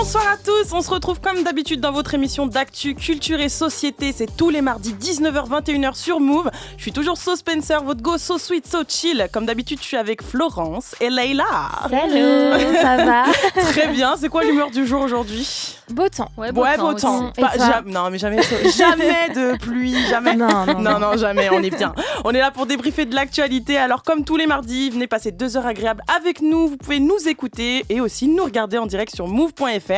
Bonsoir à tous, on se retrouve comme d'habitude dans votre émission d'actu, culture et société. C'est tous les mardis 19h-21h sur Move. Je suis toujours So Spencer, votre go so sweet, so chill. Comme d'habitude, je suis avec Florence et Leïla. Salut, ça va? Très bien, c'est quoi l'humeur du jour aujourd'hui? Beau temps. Ouais, beau temps. Non, mais jamais de pluie, jamais. Non, jamais, on est bien. On est là pour débriefer de l'actualité. Alors, comme tous les mardis, venez passer 2 heures agréables avec nous. Vous pouvez nous écouter et aussi nous regarder en direct sur move.fr.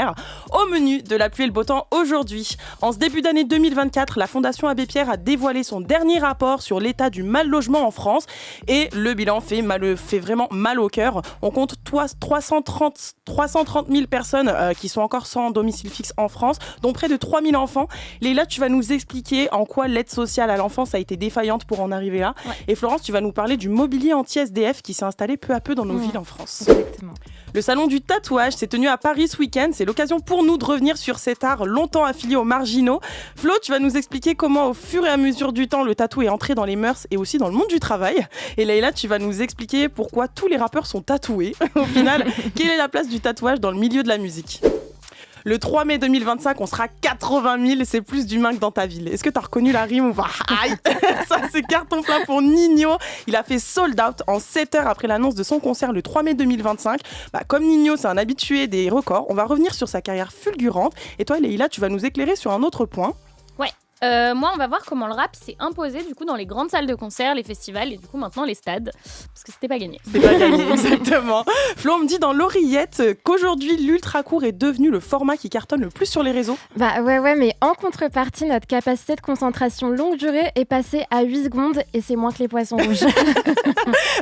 Au menu de la pluie et le beau temps aujourd'hui. En ce début d'année 2024, la Fondation Abbé Pierre a dévoilé son dernier rapport sur l'état du mal logement en France. Et le bilan fait vraiment mal au cœur. On compte 330 000 personnes qui sont encore sans domicile fixe en France, dont près de 3 000 enfants. Leïla, tu vas nous expliquer en quoi l'aide sociale à l'enfance a été défaillante pour en arriver là. Ouais. Et Florence, tu vas nous parler du mobilier anti-SDF qui s'est installé peu à peu dans nos villes en France. Exactement. Le salon du tatouage s'est tenu à Paris ce week-end. C'est l'occasion pour nous de revenir sur cet art longtemps affilié aux marginaux. Flo, tu vas nous expliquer comment, au fur et à mesure du temps, le tatou est entré dans les mœurs et aussi dans le monde du travail. Et Leïla, tu vas nous expliquer pourquoi tous les rappeurs sont tatoués. Au final, quelle est la place du tatouage dans le milieu de la musique ? Le 3 mai 2025, on sera 80 000, c'est plus d'humains que dans ta ville. Est-ce que tu as reconnu la rime ou pas? Aïe. Ça, c'est carton plein pour Ninho. Il a fait sold out en 7 heures après l'annonce de son concert le 3 mai 2025. Comme Ninho, c'est un habitué des records, on va revenir sur sa carrière fulgurante. Et toi, Leïla, tu vas nous éclairer sur un autre point. Ouais. Moi, on va voir comment le rap s'est imposé du coup dans les grandes salles de concert, les festivals et du coup maintenant les stades, parce que c'était pas gagné. C'était pas gagné, exactement. Flo, on me dit dans l'oreillette qu'aujourd'hui l'ultra court est devenu le format qui cartonne le plus sur les réseaux. Ouais, mais en contrepartie, notre capacité de concentration longue durée est passée à 8 secondes et c'est moins que les poissons rouges.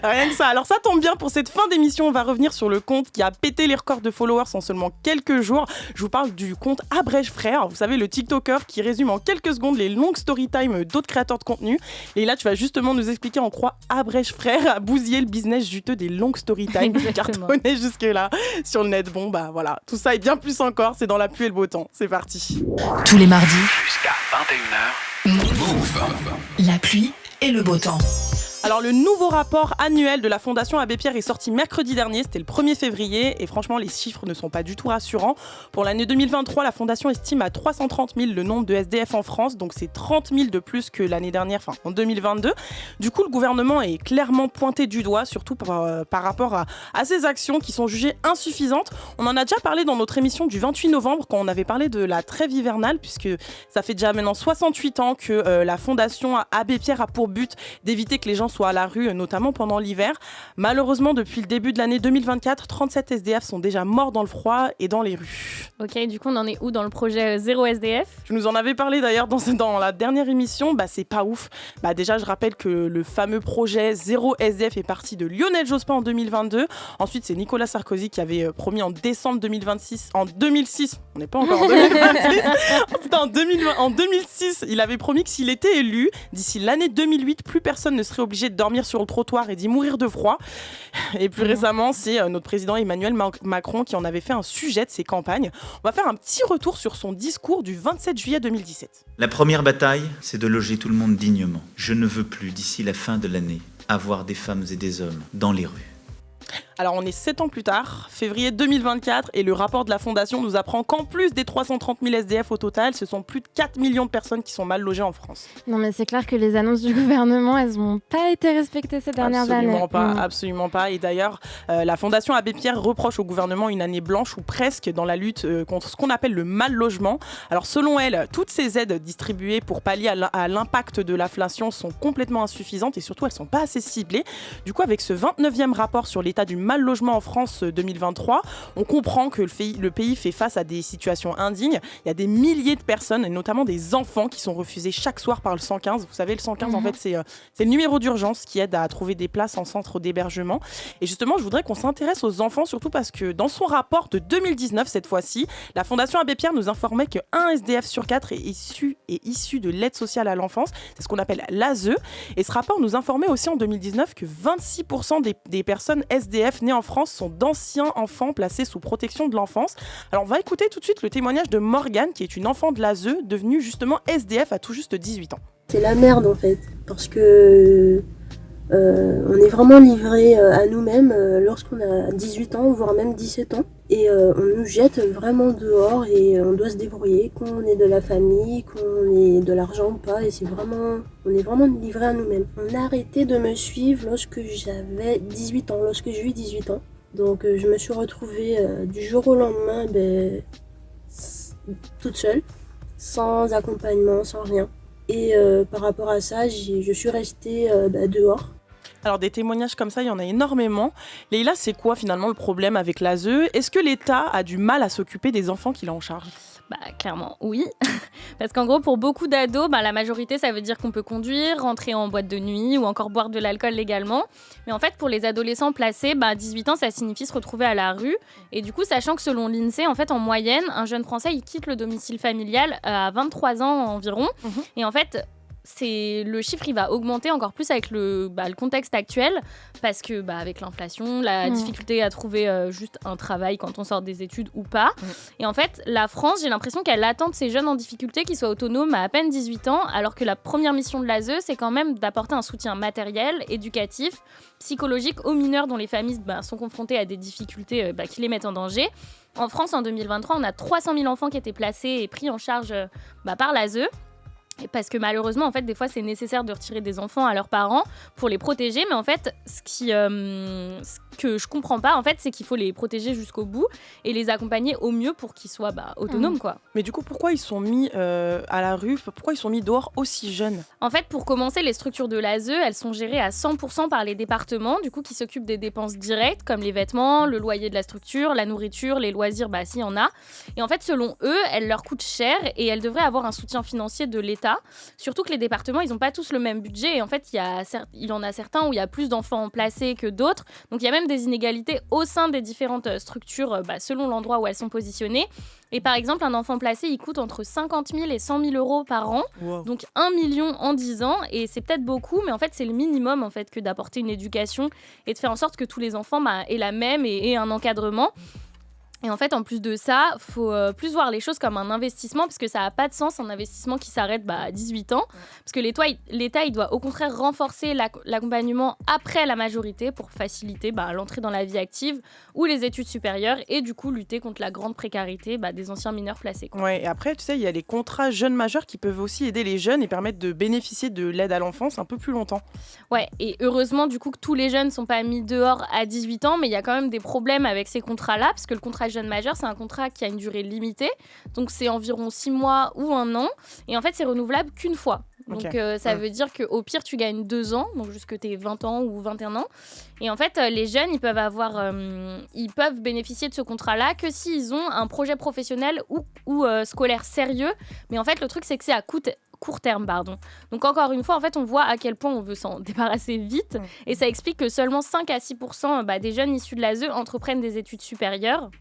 Rien que ça. Alors ça tombe bien, pour cette fin d'émission, on va revenir sur le compte qui a pété les records de followers en seulement quelques jours. Je vous parle du compte Abrège Frères, vous savez, le TikToker qui résume en quelques secondes les longues story time d'autres créateurs de contenu. Et là, tu vas justement nous expliquer en quoi Abrège Frères a bousillé le business juteux des longues story time qui cartonnaient jusque-là sur le net. Bon, voilà, tout ça et bien plus encore, c'est dans la pluie et le beau temps. C'est parti. Tous les mardis, jusqu'à 21h, Move. La pluie et le beau temps. Alors, le nouveau rapport annuel de la Fondation Abbé Pierre est sorti mercredi dernier, c'était le 1er février, et franchement, les chiffres ne sont pas du tout rassurants. Pour l'année 2023, la Fondation estime à 330 000 le nombre de SDF en France, donc c'est 30 000 de plus que l'année dernière, enfin en 2022. Du coup, le gouvernement est clairement pointé du doigt, surtout par rapport à ces actions qui sont jugées insuffisantes. On en a déjà parlé dans notre émission du 28 novembre, quand on avait parlé de la trêve hivernale, puisque ça fait déjà maintenant 68 ans que la Fondation Abbé Pierre a pour but d'éviter que les gens soient à la rue, notamment pendant l'hiver. Malheureusement, depuis le début de l'année 2024, 37 SDF sont déjà morts dans le froid et dans les rues. Ok, du coup, on en est où dans le projet Zéro SDF ? Je nous en avais parlé d'ailleurs dans la dernière émission. C'est pas ouf. Déjà, je rappelle que le fameux projet Zéro SDF est parti de Lionel Jospin en 2022. Ensuite, c'est Nicolas Sarkozy qui avait promis en décembre 2026. En 2006, on n'est pas encore en 2026. En 2006, il avait promis que s'il était élu, d'ici l'année 2008, plus personne ne serait obligé de dormir sur le trottoir et d'y mourir de froid. Et plus récemment, c'est notre président Emmanuel Macron qui en avait fait un sujet de ses campagnes. On va faire un petit retour sur son discours du 27 juillet 2017. La première bataille, c'est de loger tout le monde dignement. Je ne veux plus, d'ici la fin de l'année, avoir des femmes et des hommes dans les rues. Alors on est 7 ans plus tard, février 2024, et le rapport de la Fondation nous apprend qu'en plus des 330 000 SDF au total, ce sont plus de 4 millions de personnes qui sont mal logées en France. Non mais c'est clair que les annonces du gouvernement, elles n'ont pas été respectées ces dernières années. Absolument pas. Et d'ailleurs, la Fondation Abbé Pierre reproche au gouvernement une année blanche ou presque dans la lutte contre ce qu'on appelle le mal logement. Alors selon elle, toutes ces aides distribuées pour pallier à l'impact de l'inflation sont complètement insuffisantes et surtout elles ne sont pas assez ciblées. Du coup, avec ce 29e rapport sur l'état du mal logement en France 2023, on comprend que le pays fait face à des situations indignes. Il y a des milliers de personnes, et notamment des enfants, qui sont refusés chaque soir par le 115. Vous savez, le 115, en fait, c'est le numéro d'urgence qui aide à trouver des places en centre d'hébergement. Et justement, je voudrais qu'on s'intéresse aux enfants, surtout parce que dans son rapport de 2019, cette fois-ci, la Fondation Abbé Pierre nous informait qu'un SDF sur 4 est issu de l'aide sociale à l'enfance. C'est ce qu'on appelle l'ASE. Et ce rapport nous informait aussi en 2019 que 26% des personnes SDF nées en France sont d'anciens enfants placés sous protection de l'enfance. Alors on va écouter tout de suite le témoignage de Morgane, qui est une enfant de l'ASE, devenue justement SDF à tout juste 18 ans. C'est la merde en fait, parce que On est vraiment livré à nous-mêmes lorsqu'on a 18 ans, voire même 17 ans. Et on nous jette vraiment dehors et on doit se débrouiller, qu'on ait de la famille, qu'on ait de l'argent ou pas. Et on est vraiment livré à nous-mêmes. On a arrêté de me suivre lorsque j'avais 18 ans, lorsque j'ai eu 18 ans. Donc je me suis retrouvée du jour au lendemain toute seule, sans accompagnement, sans rien. Et par rapport à ça, je suis restée dehors. Alors des témoignages comme ça, il y en a énormément. Leïla, c'est quoi finalement le problème avec l'ASE ? Est-ce que l'État a du mal à s'occuper des enfants qu'il a en charge ? Clairement, oui. Parce qu'en gros, pour beaucoup d'ados, la majorité, ça veut dire qu'on peut conduire, rentrer en boîte de nuit ou encore boire de l'alcool légalement. Mais en fait, pour les adolescents placés, 18 ans, ça signifie se retrouver à la rue. Et du coup, sachant que selon l'INSEE, en fait, en moyenne, un jeune Français, il quitte le domicile familial à 23 ans environ. Et en fait, le chiffre il va augmenter encore plus avec le contexte actuel parce que avec l'inflation, la difficulté à trouver juste un travail quand on sort des études ou pas. Et en fait, la France, j'ai l'impression qu'elle attend de ces jeunes en difficulté qu'ils soient autonomes à peine 18 ans, alors que la première mission de l'ASE, c'est quand même d'apporter un soutien matériel, éducatif, psychologique aux mineurs dont les familles sont confrontées à des difficultés qui les mettent en danger. En France, en 2023, on a 300 000 enfants qui étaient placés et pris en charge par l'ASE. Parce que malheureusement, en fait, des fois, c'est nécessaire de retirer des enfants à leurs parents pour les protéger. Mais en fait, ce que je comprends pas, en fait, c'est qu'il faut les protéger jusqu'au bout et les accompagner au mieux pour qu'ils soient autonomes, quoi. Mais du coup, pourquoi ils sont mis à la rue ? Pourquoi ils sont mis dehors aussi jeunes ? En fait, pour commencer, les structures de l'ASE, elles sont gérées à 100% par les départements, du coup, qui s'occupent des dépenses directes, comme les vêtements, le loyer de la structure, la nourriture, les loisirs, s'il y en a. Et en fait, selon eux, elles leur coûtent cher et elles devraient avoir un soutien financier de l'État. Surtout que les départements, ils n'ont pas tous le même budget. Et en fait, il y en a certains où il y a plus d'enfants placés que d'autres. Donc, il y a même des inégalités au sein des différentes structures selon l'endroit où elles sont positionnées. Et par exemple, un enfant placé, il coûte entre 50 000 et 100 000 euros par an. Wow. Donc 1 million en 10 ans. Et c'est peut-être beaucoup, mais en fait, c'est le minimum en fait, que d'apporter une éducation et de faire en sorte que tous les enfants aient la même et aient un encadrement. Et en fait, en plus de ça, il faut plus voir les choses comme un investissement parce que ça n'a pas de sens, un investissement qui s'arrête à 18 ans. Parce que l'État, il doit au contraire renforcer l'accompagnement après la majorité pour faciliter l'entrée dans la vie active ou les études supérieures et du coup lutter contre la grande précarité des anciens mineurs placés. Quoi. Ouais, et après, tu sais, il y a les contrats jeunes majeurs qui peuvent aussi aider les jeunes et permettre de bénéficier de l'aide à l'enfance un peu plus longtemps. Ouais, et heureusement, du coup, que tous les jeunes ne sont pas mis dehors à 18 ans, mais il y a quand même des problèmes avec ces contrats-là parce que le contrat jeune majeur, c'est un contrat qui a une durée limitée. Donc, c'est environ 6 mois ou 1 an. Et en fait, c'est renouvelable qu'une fois. Donc, ça veut dire qu'au pire, tu gagnes 2 ans, donc jusque tes 20 ans ou 21 ans. Et en fait, les jeunes, ils peuvent bénéficier de ce contrat-là que s'ils ont un projet professionnel ou scolaire sérieux. Mais en fait, le truc, c'est que c'est à court terme. Donc encore une fois, en fait, on voit à quel point on veut s'en débarrasser vite. Et ça explique que seulement 5 à 6% des jeunes issus de l'ASE entreprennent des études supérieures.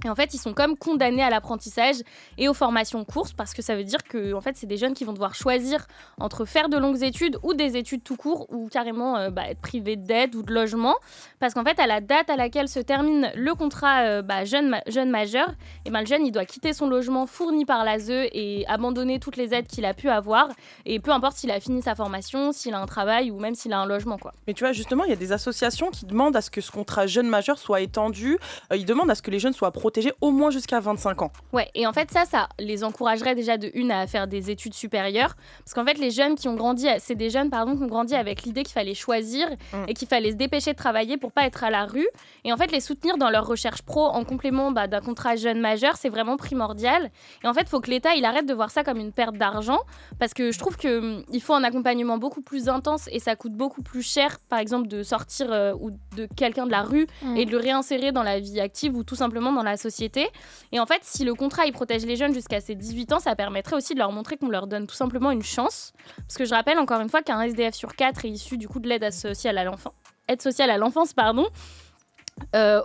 Et en fait, ils sont comme condamnés à l'apprentissage et aux formations courtes parce que ça veut dire que en fait, c'est des jeunes qui vont devoir choisir entre faire de longues études ou des études tout court ou carrément être privés d'aide ou de logement. Parce qu'en fait, à la date à laquelle se termine le contrat jeune majeur, le jeune, il doit quitter son logement fourni par l'ASE et abandonner toutes les aides qu'il a pu avoir. Et peu importe s'il a fini sa formation, s'il a un travail ou même s'il a un logement, quoi. Mais tu vois, justement, il y a des associations qui demandent à ce que ce contrat jeune majeur soit étendu. Ils demandent à ce que les jeunes soient protégés au moins jusqu'à 25 ans. Ouais, et en fait, ça les encouragerait déjà de une à faire des études supérieures. Parce qu'en fait, les jeunes qui ont grandi, c'est des jeunes qui ont grandi avec l'idée qu'il fallait choisir et qu'il fallait se dépêcher de travailler pour pas être à la rue. Et en fait, les soutenir dans leur recherche pro en complément d'un contrat jeune majeur, c'est vraiment primordial. Et en fait, il faut que l'État il arrête de voir ça comme une perte d'argent. Parce que je trouve qu'il faut un accompagnement beaucoup plus intense et ça coûte beaucoup plus cher, par exemple, de sortir ou de quelqu'un de la rue et de le réinsérer dans la vie active ou tout simplement dans la société. Et en fait, si le contrat il protège les jeunes jusqu'à ses 18 ans, ça permettrait aussi de leur montrer qu'on leur donne tout simplement une chance. Parce que je rappelle encore une fois qu'un SDF sur 4 est issu du coup de l'aide sociale à l'enfance.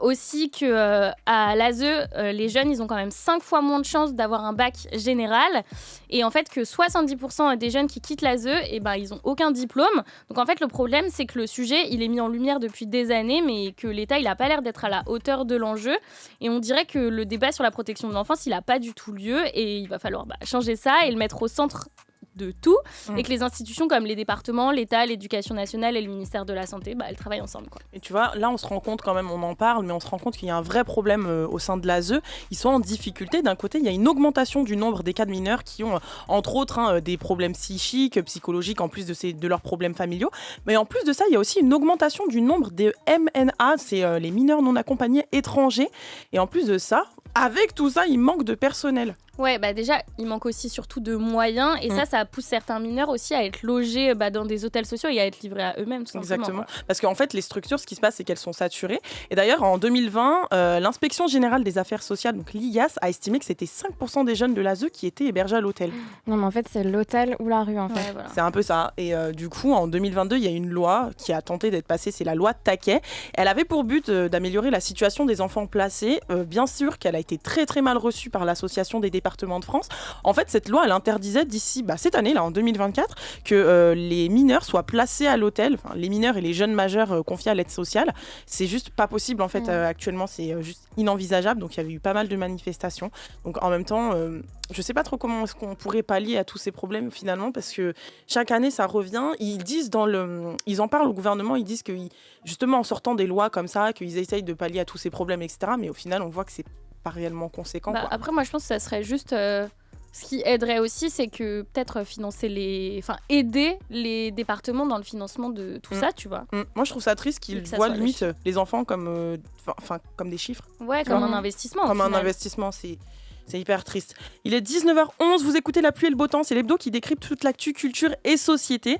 Aussi que à l'ASE, les jeunes, ils ont quand même 5 fois moins de chances d'avoir un bac général. Et en fait, que 70% des jeunes qui quittent l'ASE, ils n'ont aucun diplôme. Donc en fait, le problème, c'est que le sujet, il est mis en lumière depuis des années, mais que l'État, il n'a pas l'air d'être à la hauteur de l'enjeu. Et on dirait que le débat sur la protection de l'enfance, il n'a pas du tout lieu. Et il va falloir changer ça et le mettre au centre de tout et que les institutions comme les départements, l'État, l'éducation nationale et le ministère de la Santé, elles travaillent ensemble, quoi. Et tu vois, là, on se rend compte quand même, on en parle, mais on se rend compte qu'il y a un vrai problème au sein de l'ASE. Ils sont en difficulté. D'un côté, il y a une augmentation du nombre des cas de mineurs qui ont, entre autres, des problèmes psychiques, psychologiques, en plus de leurs problèmes familiaux. Mais en plus de ça, il y a aussi une augmentation du nombre des MNA, c'est les mineurs non accompagnés étrangers. Et en plus de ça, avec tout ça, il manque de personnel. Ouais, déjà, il manque aussi surtout de moyens et ça pousse certains mineurs aussi à être logés dans des hôtels sociaux et à être livrés à eux-mêmes, tout simplement. Exactement, parce qu'en fait, les structures, ce qui se passe, c'est qu'elles sont saturées. Et d'ailleurs, en 2020, l'Inspection générale des affaires sociales, donc l'IGAS, a estimé que c'était 5% des jeunes de l'ASE qui étaient hébergés à l'hôtel. Non, mais en fait, c'est l'hôtel ou la rue, en fait. Ouais, voilà. C'est un peu ça. Et du coup, en 2022, il y a une loi qui a tenté d'être passée, c'est la loi Taquet. Elle avait pour but d'améliorer la situation des enfants placés. Bien sûr qu'elle a été très, très mal reçue par l'Association des départements de France. En fait, cette loi, elle interdisait d'ici cette année, là, en 2024, que les mineurs soient placés à l'hôtel, les mineurs et les jeunes majeurs confiés à l'aide sociale. C'est juste pas possible, en fait, actuellement, c'est juste inenvisageable. Donc, il y avait eu pas mal de manifestations. Donc, en même temps, je sais pas trop comment est-ce qu'on pourrait pallier à tous ces problèmes, finalement, parce que chaque année, ça revient. Ils en parlent au gouvernement, ils disent que, justement, en sortant des lois comme ça, qu'ils essayent de pallier à tous ces problèmes, etc. Mais au final, on voit que c'est pas réellement conséquent. Quoi. Après, moi, je pense que ça serait juste... Ce qui aiderait aussi, c'est que peut-être aider les départements dans le financement de tout ça, tu vois. Moi, je trouve ça triste qu'ils voient limite les enfants comme des chiffres. Ouais, comme un investissement. Comme un investissement, c'est hyper triste. Il est 19h11, vous écoutez La Pluie et le Beau Temps, c'est l'hebdo qui décrypte toute l'actu, culture et société.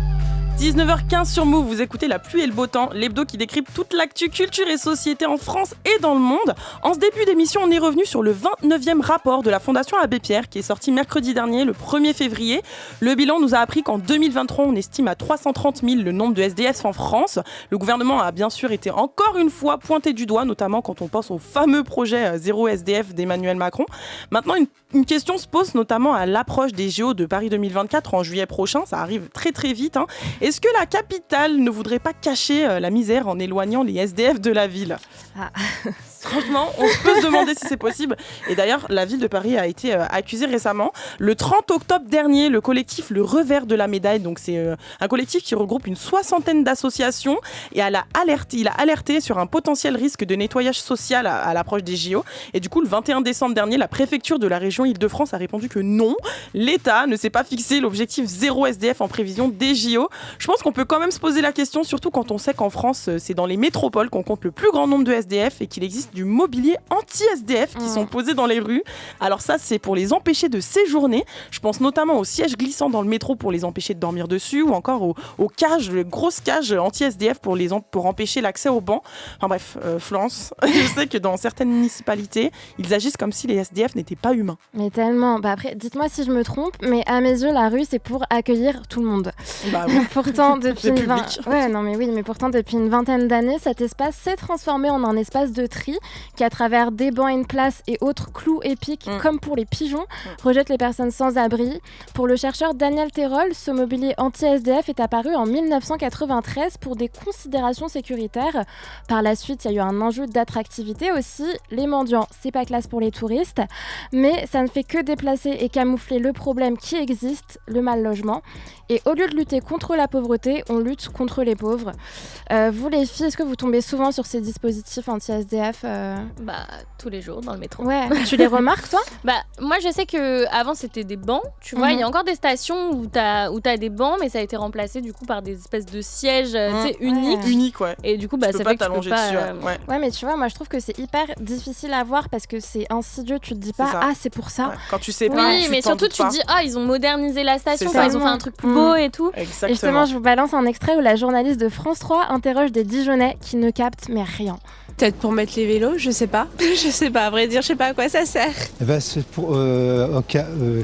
19h15 sur Move, vous écoutez La Pluie et le Beau Temps, l'hebdo qui décrypte toute l'actu, culture et société en France et dans le monde. En ce début d'émission, on est revenu sur le 29e rapport de la Fondation Abbé Pierre qui est sorti mercredi dernier, le 1er février. Le bilan nous a appris qu'en 2023, on estime à 330 000 le nombre de SDF en France. Le gouvernement a bien sûr été encore une fois pointé du doigt, notamment quand on pense au fameux projet Zéro SDF d'Emmanuel Macron. Maintenant, une question se pose notamment à l'approche des JO de Paris 2024 en juillet prochain. Ça arrive très très vite. Est-ce que la capitale ne voudrait pas cacher la misère en éloignant les SDF de la ville ? Franchement, on peut se demander si c'est possible. Et d'ailleurs, la ville de Paris a été accusée récemment. Le 30 octobre dernier, le collectif Le Revers de la Médaille, donc c'est un collectif qui regroupe une 60aine d'associations, et il a alerté sur un potentiel risque de nettoyage social à l'approche des JO. Et du coup, le 21 décembre dernier, la préfecture de la région Île-de-France a répondu que non, l'État ne s'est pas fixé l'objectif 0 SDF en prévision des JO. Je pense qu'on peut quand même se poser la question, surtout quand on sait qu'en France, c'est dans les métropoles qu'on compte le plus grand nombre de SDF et qu'il existe du mobilier anti-SDF qui sont posés dans les rues. Alors ça, c'est pour les empêcher de séjourner. Je pense notamment aux sièges glissants dans le métro pour les empêcher de dormir dessus, ou encore aux cages, les grosses cages anti-SDF pour empêcher l'accès aux bancs. Enfin bref, Florence, je sais que dans certaines municipalités, ils agissent comme si les SDF n'étaient pas humains. Mais tellement. Après, dites-moi si je me trompe, mais à mes yeux, la rue, c'est pour accueillir tout le monde. Oui. Pourtant, depuis pourtant, depuis une vingtaine d'années, cet espace s'est transformé en un espace de tri qui, à travers des bancs et une place et autres clous épiques, comme pour les pigeons, rejette les personnes sans abri. Pour le chercheur Daniel Terol, ce mobilier anti-SDF est apparu en 1993 pour des considérations sécuritaires. Par la suite, il y a eu un enjeu d'attractivité aussi. Les mendiants, c'est pas classe pour les touristes, mais ça ne fait que déplacer et camoufler le problème qui existe, le mal logement. Et au lieu de lutter contre la pauvreté, on lutte contre les pauvres. Vous les filles, est-ce que vous tombez souvent sur ces dispositifs anti-SDF Tous les jours dans le métro. Ouais, tu les remarques toi ? Moi je sais qu'avant c'était des bancs, tu vois, il y a encore des stations où t'as des bancs, mais ça a été remplacé du coup par des espèces de sièges uniques. Unique, ouais. Et du coup, ça fait pas que tu peux pas... Ouais, mais tu vois, moi je trouve que c'est hyper difficile à voir parce que c'est insidieux, tu te dis pas, c'est pour ça. Ouais. Quand tu sais pas, oui, mais surtout tu te dis, ils ont modernisé la station, ils ont fait un truc plus beau et tout. Exactement. Et justement, je vous balance un extrait où la journaliste de France 3 interroge des Dijonnais qui ne captent mais rien. Peut-être pour mettre les vélos, je sais pas. Je sais pas, à vrai dire, je sais pas à quoi ça sert. C'est pour,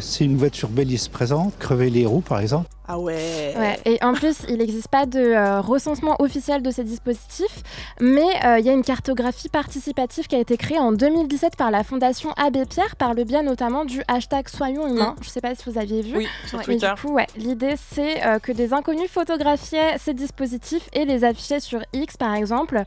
c'est une voiture bélier se présente, crever les roues par exemple. Ah ouais. Et en plus, il n'existe pas de recensement officiel de ces dispositifs, mais il y a une cartographie participative qui a été créée en 2017 par la Fondation Abbé Pierre, par le biais notamment du hashtag Soyons Humains. Je ne sais pas si vous aviez vu. Oui, sur Twitter. Et du coup, l'idée, c'est que des inconnus photographiaient ces dispositifs et les affichaient sur X, par exemple.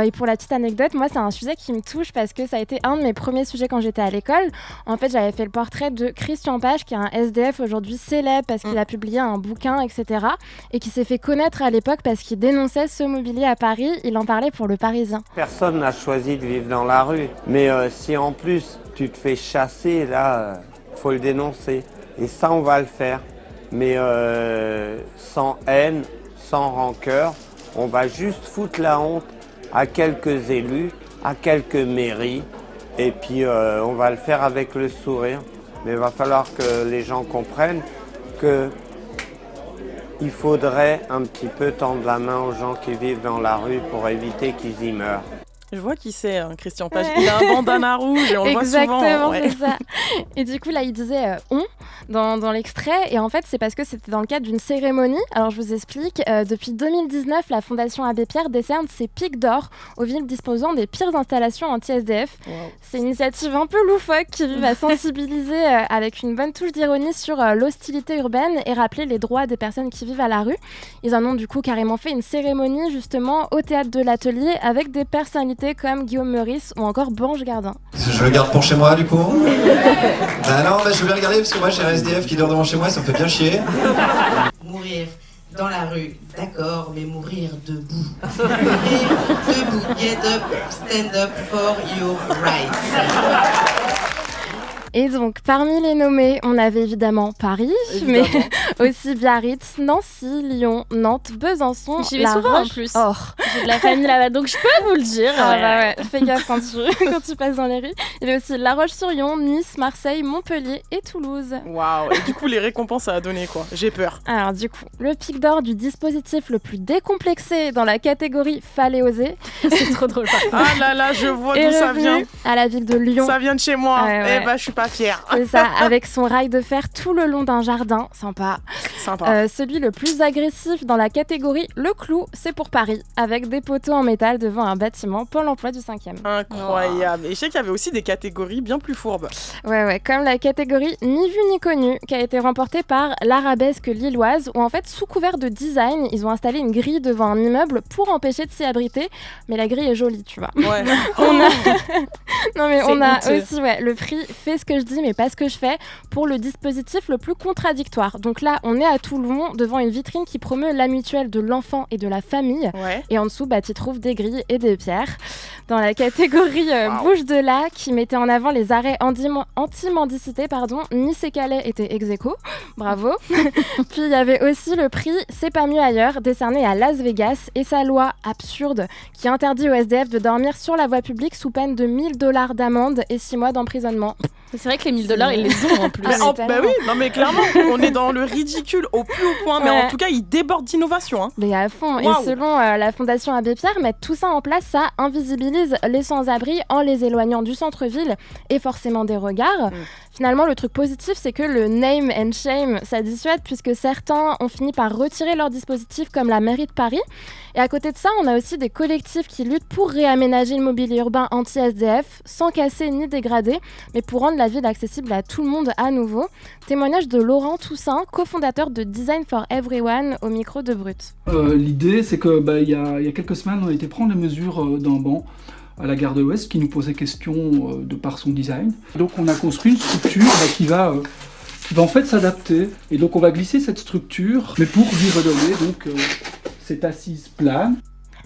Et pour la petite anecdote, moi, c'est un sujet qui me touche parce que ça a été un de mes premiers sujets quand j'étais à l'école. En fait, j'avais fait le portrait de Christian Page, qui est un SDF aujourd'hui célèbre parce qu'il a publié un bouquin, etc. et qui s'est fait connaître à l'époque parce qu'il dénonçait ce mobilier à Paris. Il en parlait pour Le Parisien. Personne n'a choisi de vivre dans la rue. Mais si en plus tu te fais chasser, là, faut le dénoncer. Et ça, on va le faire. Mais sans haine, sans rancœur, on va juste foutre la honte à quelques élus, à quelques mairies. Et puis on va le faire avec le sourire. Mais il va falloir que les gens comprennent que il faudrait un petit peu tendre la main aux gens qui vivent dans la rue pour éviter qu'ils y meurent. Je vois qui c'est, Christian Page. Il a un bandana rouge et on le voit souvent. Exactement, c'est ça. Et du coup, là, il disait « on » dans l'extrait. Et en fait, c'est parce que c'était dans le cadre d'une cérémonie. Alors, je vous explique. Depuis 2019, la Fondation Abbé Pierre décerne ses pics d'or aux villes disposant des pires installations anti-SDF. Wow. C'est une initiative un peu loufoque qui vise à sensibiliser avec une bonne touche d'ironie sur l'hostilité urbaine et rappeler les droits des personnes qui vivent à la rue. Ils en ont du coup carrément fait une cérémonie justement au théâtre de l'Atelier avec des personnalités comme Guillaume Meurice ou encore Blanche Gardin. Je le garde pour chez moi du coup. Non, je veux bien le garder parce que moi j'ai un SDF qui dort devant chez moi, ça me fait bien chier. Mourir dans la rue, d'accord, mais mourir debout. Mourir debout. Get up, stand up for your rights. Et donc, parmi les nommés, on avait évidemment Paris, mais aussi Biarritz, Nancy, Lyon, Nantes, Besançon, J'y vais souvent en plus. J'ai de la famille là-bas, donc je peux vous le dire. Fais gaffe quand tu passes dans les rues. Il y a aussi La Roche-sur-Yon, Nice, Marseille, Montpellier et Toulouse. Waouh. Et du coup, les récompenses ça a donné quoi? J'ai peur. Alors du coup, le pic d'or du dispositif le plus décomplexé dans la catégorie Fallait oser. C'est trop drôle. Ah là, je vois d'où ça vient. À la ville de Lyon. Ça vient de chez moi. Je suis pas fière. C'est ça, avec son rail de fer tout le long d'un jardin. Sympa. Celui le plus agressif dans la catégorie Le Clou, c'est pour Paris, avec des poteaux en métal devant un bâtiment Pôle emploi du 5e. Incroyable. Et je sais qu'il y avait aussi des catégories bien plus fourbes. Ouais, comme la catégorie Ni vu ni connu, qui a été remportée par l'Arabesque Lilloise, où en fait, sous couvert de design, ils ont installé une grille devant un immeuble pour empêcher de s'y abriter. Mais la grille est jolie, tu vois. Ouais. On a aussi le prix Fais ce que je dis, mais pas ce que je fais, pour le dispositif le plus contradictoire. Donc là, on est à Toulon, devant une vitrine qui promeut la mutuelle de l'enfant et de la famille. Ouais. Et en dessous, tu trouves des grilles et des pierres. Dans la catégorie Bouche de là, qui mettait en avant les arrêts anti-mendicité, Nice et Calais étaient ex-aequo. Bravo. Puis il y avait aussi le prix C'est pas mieux ailleurs, décerné à Las Vegas, et sa loi absurde qui interdit aux SDF de dormir sur la voie publique sous peine de $1000 d'amende et 6 mois d'emprisonnement. C'est vrai que les $1000, ils les ont en plus. Oui, non mais clairement, on est dans le ridicule au plus haut point, mais en tout cas, ils débordent d'innovation. Mais à fond. Wow. Et selon la Fondation Abbé Pierre, mettre tout ça en place, ça invisibilise les sans-abri en les éloignant du centre-ville et forcément des regards. Finalement, le truc positif, c'est que le name and shame, ça dissuade puisque certains ont fini par retirer leur dispositif comme la mairie de Paris. Et à côté de ça, on a aussi des collectifs qui luttent pour réaménager le mobilier urbain anti-SDF sans casser ni dégrader, mais pour rendre la ville accessible à tout le monde à nouveau. Témoignage de Laurent Toussaint, cofondateur de Design for Everyone, au micro de Brut. L'idée, c'est que il y a quelques semaines, on a été prendre les mesures d'un banc à la gare de l'Ouest qui nous posait question de par son design. Donc on a construit une structure qui va en fait s'adapter. Et donc on va glisser cette structure, mais pour lui redonner donc cette assise plane.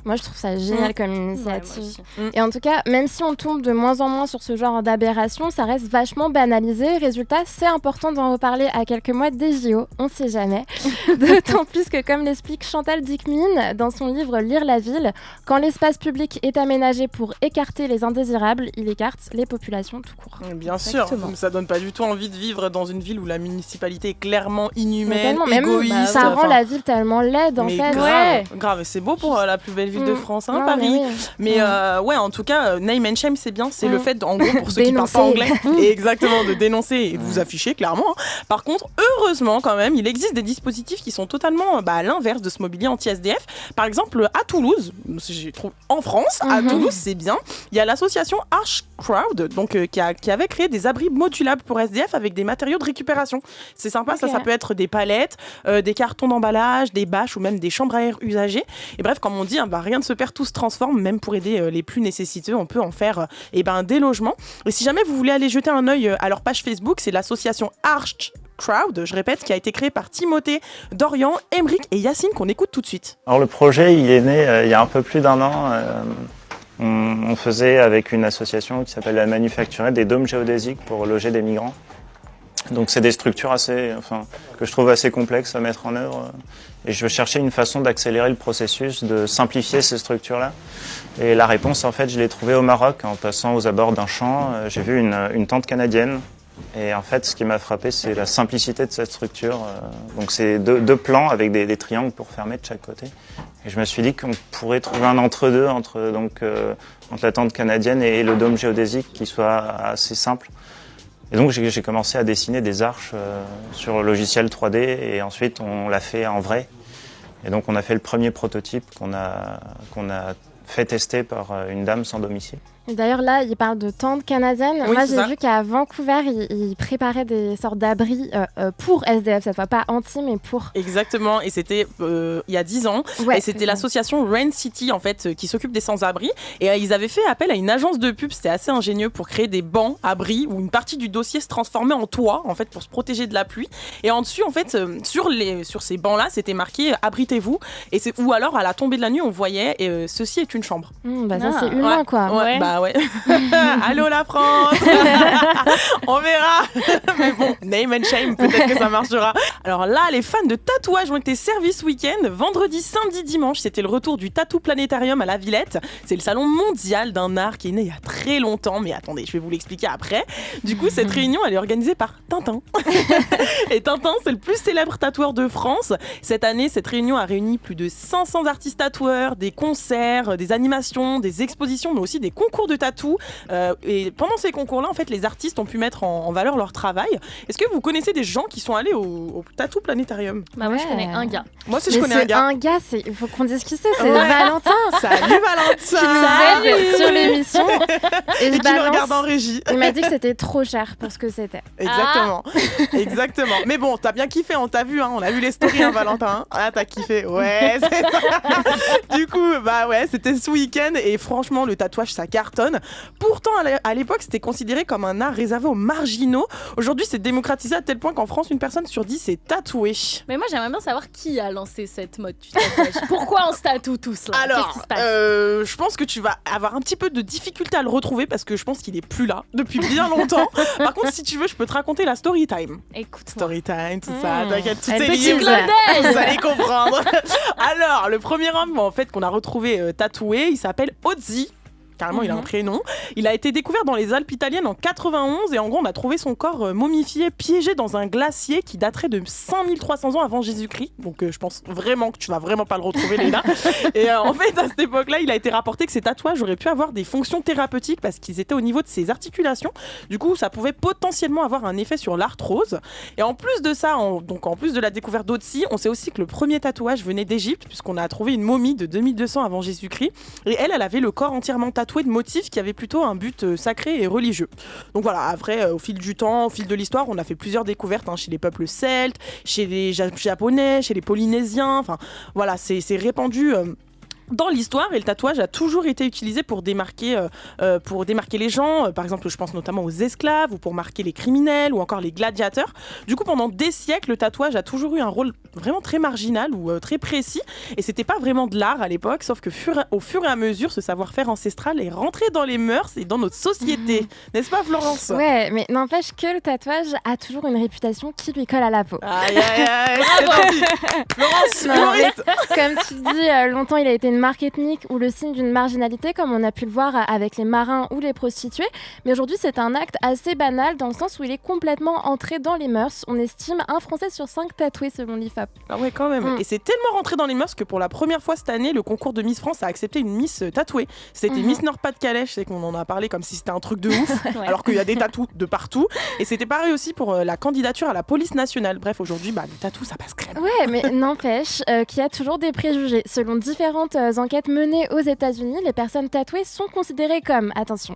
Moi, je trouve ça génial comme initiative. Et en tout cas, même si on tombe de moins en moins sur ce genre d'aberration, ça reste vachement banalisé. Résultat, c'est important d'en reparler à quelques mois des JO, on sait jamais. D'autant plus que, comme l'explique Chantal Dickmin dans son livre Lire la ville, quand l'espace public est aménagé pour écarter les indésirables, il écarte les populations tout court. Bien sûr, ça donne pas du tout envie de vivre dans une ville où la municipalité est clairement inhumaine, égoïste. Ça rend la ville tellement laide, en fait. Grave, c'est beau pour la plus belle belle ville de France, hein, Paris. Mais ouais, en tout cas, name and shame, c'est bien. C'est le fait, en gros, pour ceux qui parlent pas anglais, et exactement, de dénoncer et de vous afficher, clairement. Hein. Par contre, heureusement, quand même, il existe des dispositifs qui sont totalement à l'inverse de ce mobilier anti-SDF. Par exemple, à Toulouse, je trouve en France, à Toulouse, c'est bien. Il y a l'association Arch Crowd, donc, qui avait créé des abris modulables pour SDF avec des matériaux de récupération. C'est sympa, ça peut être des palettes, des cartons d'emballage, des bâches ou même des chambres à air usagées. Et bref, comme on dit, rien ne se perd, tout se transforme. Même pour aider les plus nécessiteux, on peut en faire des logements. Et si jamais vous voulez aller jeter un œil à leur page Facebook, c'est l'association Arch Crowd, je répète, qui a été créé par Timothée, Dorian, Emeric et Yacine, qu'on écoute tout de suite. Alors le projet, il est né il y a un peu plus d'un an. On faisait avec une association qui s'appelle La Manufacturée des dômes géodésiques pour loger des migrants. Donc c'est des structures que je trouve assez complexes à mettre en œuvre. Et je cherchais une façon d'accélérer le processus, de simplifier ces structures-là. Et la réponse, en fait, je l'ai trouvée au Maroc en passant aux abords d'un champ. J'ai vu une tente canadienne. Et en fait, ce qui m'a frappé, c'est la simplicité de cette structure. Donc c'est deux plans avec des triangles pour fermer de chaque côté. Et je me suis dit qu'on pourrait trouver un entre-deux entre la tente canadienne et le dôme géodésique qui soit assez simple. Et donc j'ai commencé à dessiner des arches sur le logiciel 3D et ensuite on l'a fait en vrai. Et donc on a fait le premier prototype qu'on a fait tester par une dame sans domicile. Et d'ailleurs, là, il parle de tentes canadiennes. Oui, moi, j'ai vu qu'à Vancouver, ils préparaient des sortes d'abris pour SDF, cette fois pas anti, mais pour... Exactement, et c'était il y a 10 ans. Ouais, et c'était l'association Rain City, en fait, qui s'occupe des sans-abri. Et ils avaient fait appel à une agence de pub, c'était assez ingénieux, pour créer des bancs, abris, où une partie du dossier se transformait en toit, en fait, pour se protéger de la pluie. Et en dessus, en fait, sur ces bancs-là, c'était marqué « Abritez-vous ». Ou alors, à la tombée de la nuit, on voyait « Ceci est une chambre ». Ça, c'est humain, quoi. Ouais. Ouais. Allô la France. On verra. Mais bon, name and shame, peut-être que ça marchera. Alors là, les fans de tatouage ont été servis ce week-end. Vendredi, samedi, dimanche, c'était le retour du Tattoo Planétarium à la Villette. C'est le salon mondial d'un art qui est né il y a très longtemps. Mais attendez, je vais vous l'expliquer après. Du coup, cette réunion, elle est organisée par Tintin. Et Tintin, c'est le plus célèbre tatoueur de France. Cette année, cette réunion a réuni plus de 500 artistes tatoueurs, des concerts, des animations, des expositions, mais aussi des concours de tatou. Et pendant ces concours-là, en fait, les artistes ont pu mettre en valeur leur travail. Est-ce que vous connaissez des gens qui sont allés au Tattoo Planétarium ? Moi, je connais un gars. Moi aussi, je connais un gars. Un gars, il faut qu'on dise qui c'est. C'est Valentin. Salut Valentin. Qui nous aide sur l'émission. Et qui nous regarde en régie. Il m'a dit que c'était trop cher pour ce que c'était. Exactement. Exactement. Mais bon, t'as bien kiffé, on t'a vu, hein. On a vu les stories, hein, Valentin. Ah, t'as kiffé. Ouais, c'est ça. Du coup, c'était ce week-end et franchement, le tatouage, ça cartonne. Pourtant, à l'époque, c'était considéré comme un art réservé aux marginaux. Aujourd'hui, c'est démocratisé à tel point qu'en France, une personne sur 10 est tatouée. Mais moi, j'aimerais bien savoir qui a lancé cette mode du tatouage. Pourquoi on se tatoue tous là ? Alors, qu'est-ce qui se passe ? Je pense que tu vas avoir un petit peu de difficulté à le retrouver parce que je pense qu'il est plus là depuis bien longtemps. Par contre, si tu veux, je peux te raconter la story time. Écoute, story time, tout ça, t'inquiète, tout est lié. Vous allez comprendre. Alors, le premier homme en fait qu'on a retrouvé tatoué, il s'appelle Ozzy. Carrément, il a un prénom. Il a été découvert dans les Alpes italiennes en 91 et en gros, on a trouvé son corps momifié, piégé dans un glacier qui daterait de 5300 ans avant Jésus-Christ. Donc, je pense vraiment que tu vas vraiment pas le retrouver, Léna. Et en fait, à cette époque-là, il a été rapporté que ces tatouages auraient pu avoir des fonctions thérapeutiques parce qu'ils étaient au niveau de ses articulations. Du coup, ça pouvait potentiellement avoir un effet sur l'arthrose. Et en plus de ça, en plus de la découverte d'Otzi, on sait aussi que le premier tatouage venait d'Égypte puisqu'on a trouvé une momie de 2200 avant Jésus-Christ. Et elle avait le corps entièrement tatoué de motifs qui avaient plutôt un but sacré et religieux. Donc voilà, après, au fil du temps, au fil de l'histoire, on a fait plusieurs découvertes chez les peuples celtes, chez les japonais, chez les polynésiens, enfin voilà, c'est répandu dans l'histoire, et le tatouage a toujours été utilisé pour démarquer les gens. Par exemple, je pense notamment aux esclaves, ou pour marquer les criminels, ou encore les gladiateurs. Du coup, pendant des siècles, le tatouage a toujours eu un rôle vraiment très marginal ou très précis. Et c'était pas vraiment de l'art à l'époque, sauf que au fur et à mesure, ce savoir-faire ancestral est rentré dans les mœurs et dans notre société. N'est-ce pas, Florence ? Ouais, mais n'empêche que le tatouage a toujours une réputation qui lui colle à la peau. Aïe, aïe, aïe, c'est parti. Florence, humoriste. Comme tu dis, longtemps il a été une une marque ethnique ou le signe d'une marginalité, comme on a pu le voir avec les marins ou les prostituées. Mais aujourd'hui, c'est un acte assez banal dans le sens où il est complètement entré dans les mœurs. On estime 1 Français sur 5 tatoués selon l'IFOP. Ah ouais, quand même. Et c'est tellement rentré dans les mœurs que pour la première fois cette année, le concours de Miss France a accepté une Miss tatouée. C'était Miss Nord-Pas-de-Calais, je sais qu'on en a parlé comme si c'était un truc de ouf, alors qu'il y a des tatous de partout. Et c'était pareil aussi pour la candidature à la police nationale. Bref, aujourd'hui, les tatous, ça passe crème. Ouais, mais n'empêche qu'il y a toujours des préjugés. Selon différentes enquêtes menées aux États-Unis, les personnes tatouées sont considérées comme, attention,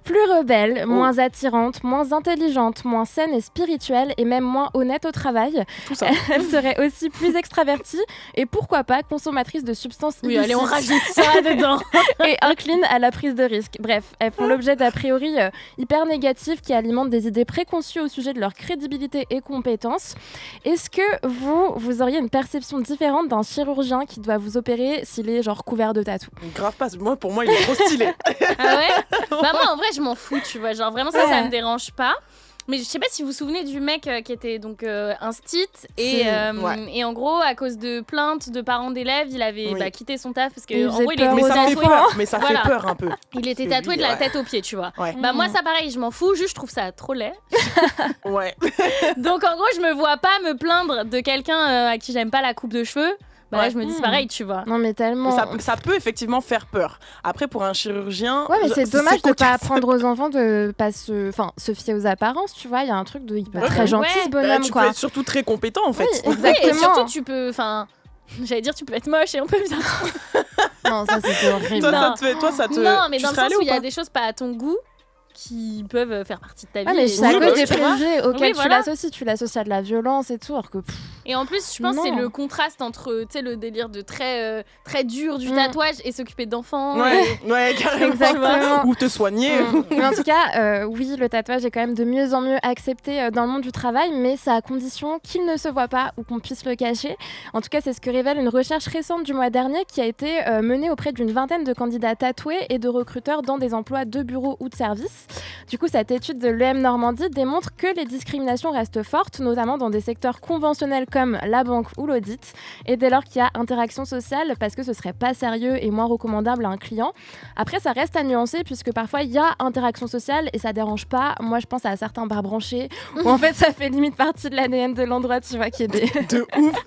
plus rebelles, moins attirantes, moins intelligentes, moins saines et spirituelles et même moins honnêtes au travail. Tout ça. Elles seraient aussi plus extraverties et pourquoi pas consommatrices de substances illicites. Allez, on rajoute ça dedans. Et inclines à la prise de risque. Bref, elles font l'objet d'a priori hyper négatifs qui alimentent des idées préconçues au sujet de leur crédibilité et compétences. Est-ce que vous auriez une perception différente d'un chirurgien qui doit vous opérer s'il est genre couvert de tatous? Grave pas, pour moi il est trop stylé. Ah ouais? Bah moi en vrai je m'en fous, tu vois, genre vraiment ça me dérange pas. Mais je sais pas si vous vous souvenez du mec qui était donc un stit et en gros à cause de plaintes de parents d'élèves il avait quitté son taf parce que en gros il était tatoué. Mais ça fait peur un peu. Il était tatoué de la tête aux pieds, tu vois. Bah moi ça pareil, je m'en fous, juste je trouve ça trop laid. Ouais. Donc en gros je me vois pas me plaindre de quelqu'un à qui j'aime pas la coupe de cheveux. Bah là, je me dis c'est pareil, tu vois. Non mais tellement. Ça peut effectivement faire peur. Après pour un chirurgien. Ouais mais c'est dommage de pas apprendre aux enfants de pas se fier aux apparences, tu vois. Il y a un truc de très gentil ce bonhomme tu quoi. peux être surtout très compétent en fait. Oui, exactement. Et surtout tu peux, j'allais dire tu peux être moche et on peut bien. Non ça c'est horrible. Toi ça te. Non mais dans le sens où il y a des choses pas à ton goût qui peuvent faire partie de ta vie. Mais c'est à cause des préjugés auxquels tu l'associes. Tu l'associes à de la violence et tout. Alors que, et en plus, je pense que c'est le contraste entre le délire de très dur du tatouage et s'occuper d'enfants. Ouais, carrément. Exactement. Ou te soigner. Mais en tout cas, oui, le tatouage est quand même de mieux en mieux accepté dans le monde du travail, mais c'est à condition qu'il ne se voit pas ou qu'on puisse le cacher. En tout cas, c'est ce que révèle une recherche récente du mois dernier qui a été menée auprès d'une vingtaine de candidats tatoués et de recruteurs dans des emplois de bureau ou de service. Du coup, cette étude de l'EM Normandie démontre que les discriminations restent fortes, notamment dans des secteurs conventionnels comme la banque ou l'audit. Et dès lors qu'il y a interaction sociale, parce que ce serait pas sérieux et moins recommandable à un client. Après, ça reste à nuancer, puisque parfois, il y a interaction sociale et ça dérange pas. Moi, je pense à certains bars branchés, où en fait, ça fait limite partie de l'ADN de l'endroit, tu vois, qui est de ouf.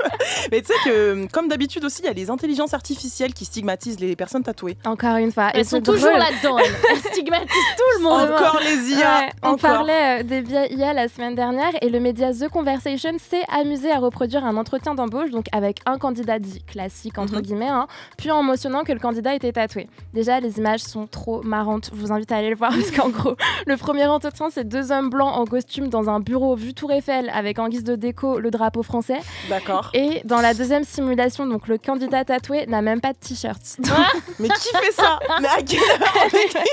Mais tu sais que, comme d'habitude aussi, il y a les intelligences artificielles qui stigmatisent les personnes tatouées. Encore une fois. Elles sont toujours là-dedans. Elles stigmatisent tout le monde. Encore les IA. On parlait des biais IA la semaine dernière et le média The Conversation s'est amusé à reproduire un entretien d'embauche, donc avec un candidat dit classique, entre guillemets, puis en mentionnant que le candidat était tatoué. Déjà, les images sont trop marrantes. Je vous invite à aller le voir parce qu'en gros, le premier entretien, c'est 2 hommes blancs en costume dans un bureau vue Tour Eiffel avec en guise de déco le drapeau français. D'accord. Et dans la deuxième simulation, donc le candidat tatoué n'a même pas de t-shirt. Mais qui fait ça? Mais à quelle heure?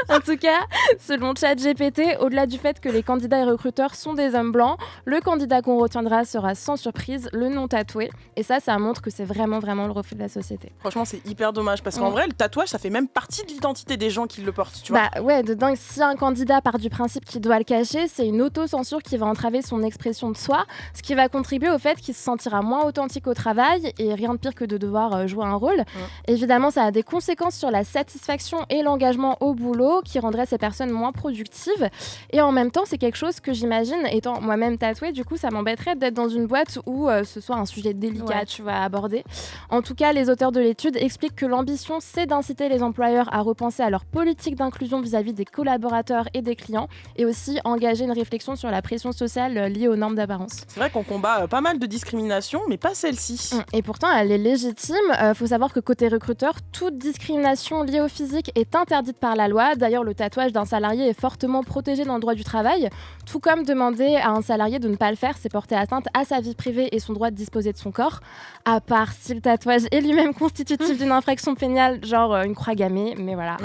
En tout cas, selon ChatGPT, au-delà du fait que les candidats et recruteurs sont des hommes blancs, le candidat qu'on retiendra sera sans surprise le non tatoué. Et ça montre que c'est vraiment le reflet de la société. Franchement, c'est hyper dommage parce qu'en vrai, le tatouage, ça fait même partie de l'identité des gens qui le portent, tu vois. Bah ouais, dedans, si un candidat part du principe qu'il doit le cacher, c'est une auto-censure qui va entraver son expression de soi, ce qui va contribuer au fait qu'il se sentira moins authentique au travail et rien de pire que de devoir jouer un rôle. Évidemment, ça a des conséquences sur la satisfaction et l'engagement au boulot qui rendraient ces personnes moins productives. Et en même temps, c'est quelque chose que j'imagine, étant moi-même tatouée, du coup, ça m'embêterait d'être dans une boîte où ce soit un sujet délicat, tu vas aborder. En tout cas, les auteurs de l'étude expliquent que l'ambition, c'est d'inciter les employeurs à repenser à leur politique d'inclusion vis-à-vis des collaborateurs et des clients, et aussi engager une réflexion sur la pression sociale liée aux normes d'apparence. C'est vrai qu'on combat pas mal de discrimination, mais pas celle-ci. Et pourtant, elle est légitime. Faut savoir que côté recruteur, toute discrimination liée au physique est interdite par la loi. D'ailleurs, le tatouage d'un salarié est fortement protégé dans le droit du travail, tout comme demander à un salarié de ne pas le faire, c'est porter atteinte à sa vie privée et son droit de disposer de son corps, à part si le tatouage est lui-même constitutif d'une infraction pénale, genre une croix gammée, mais voilà,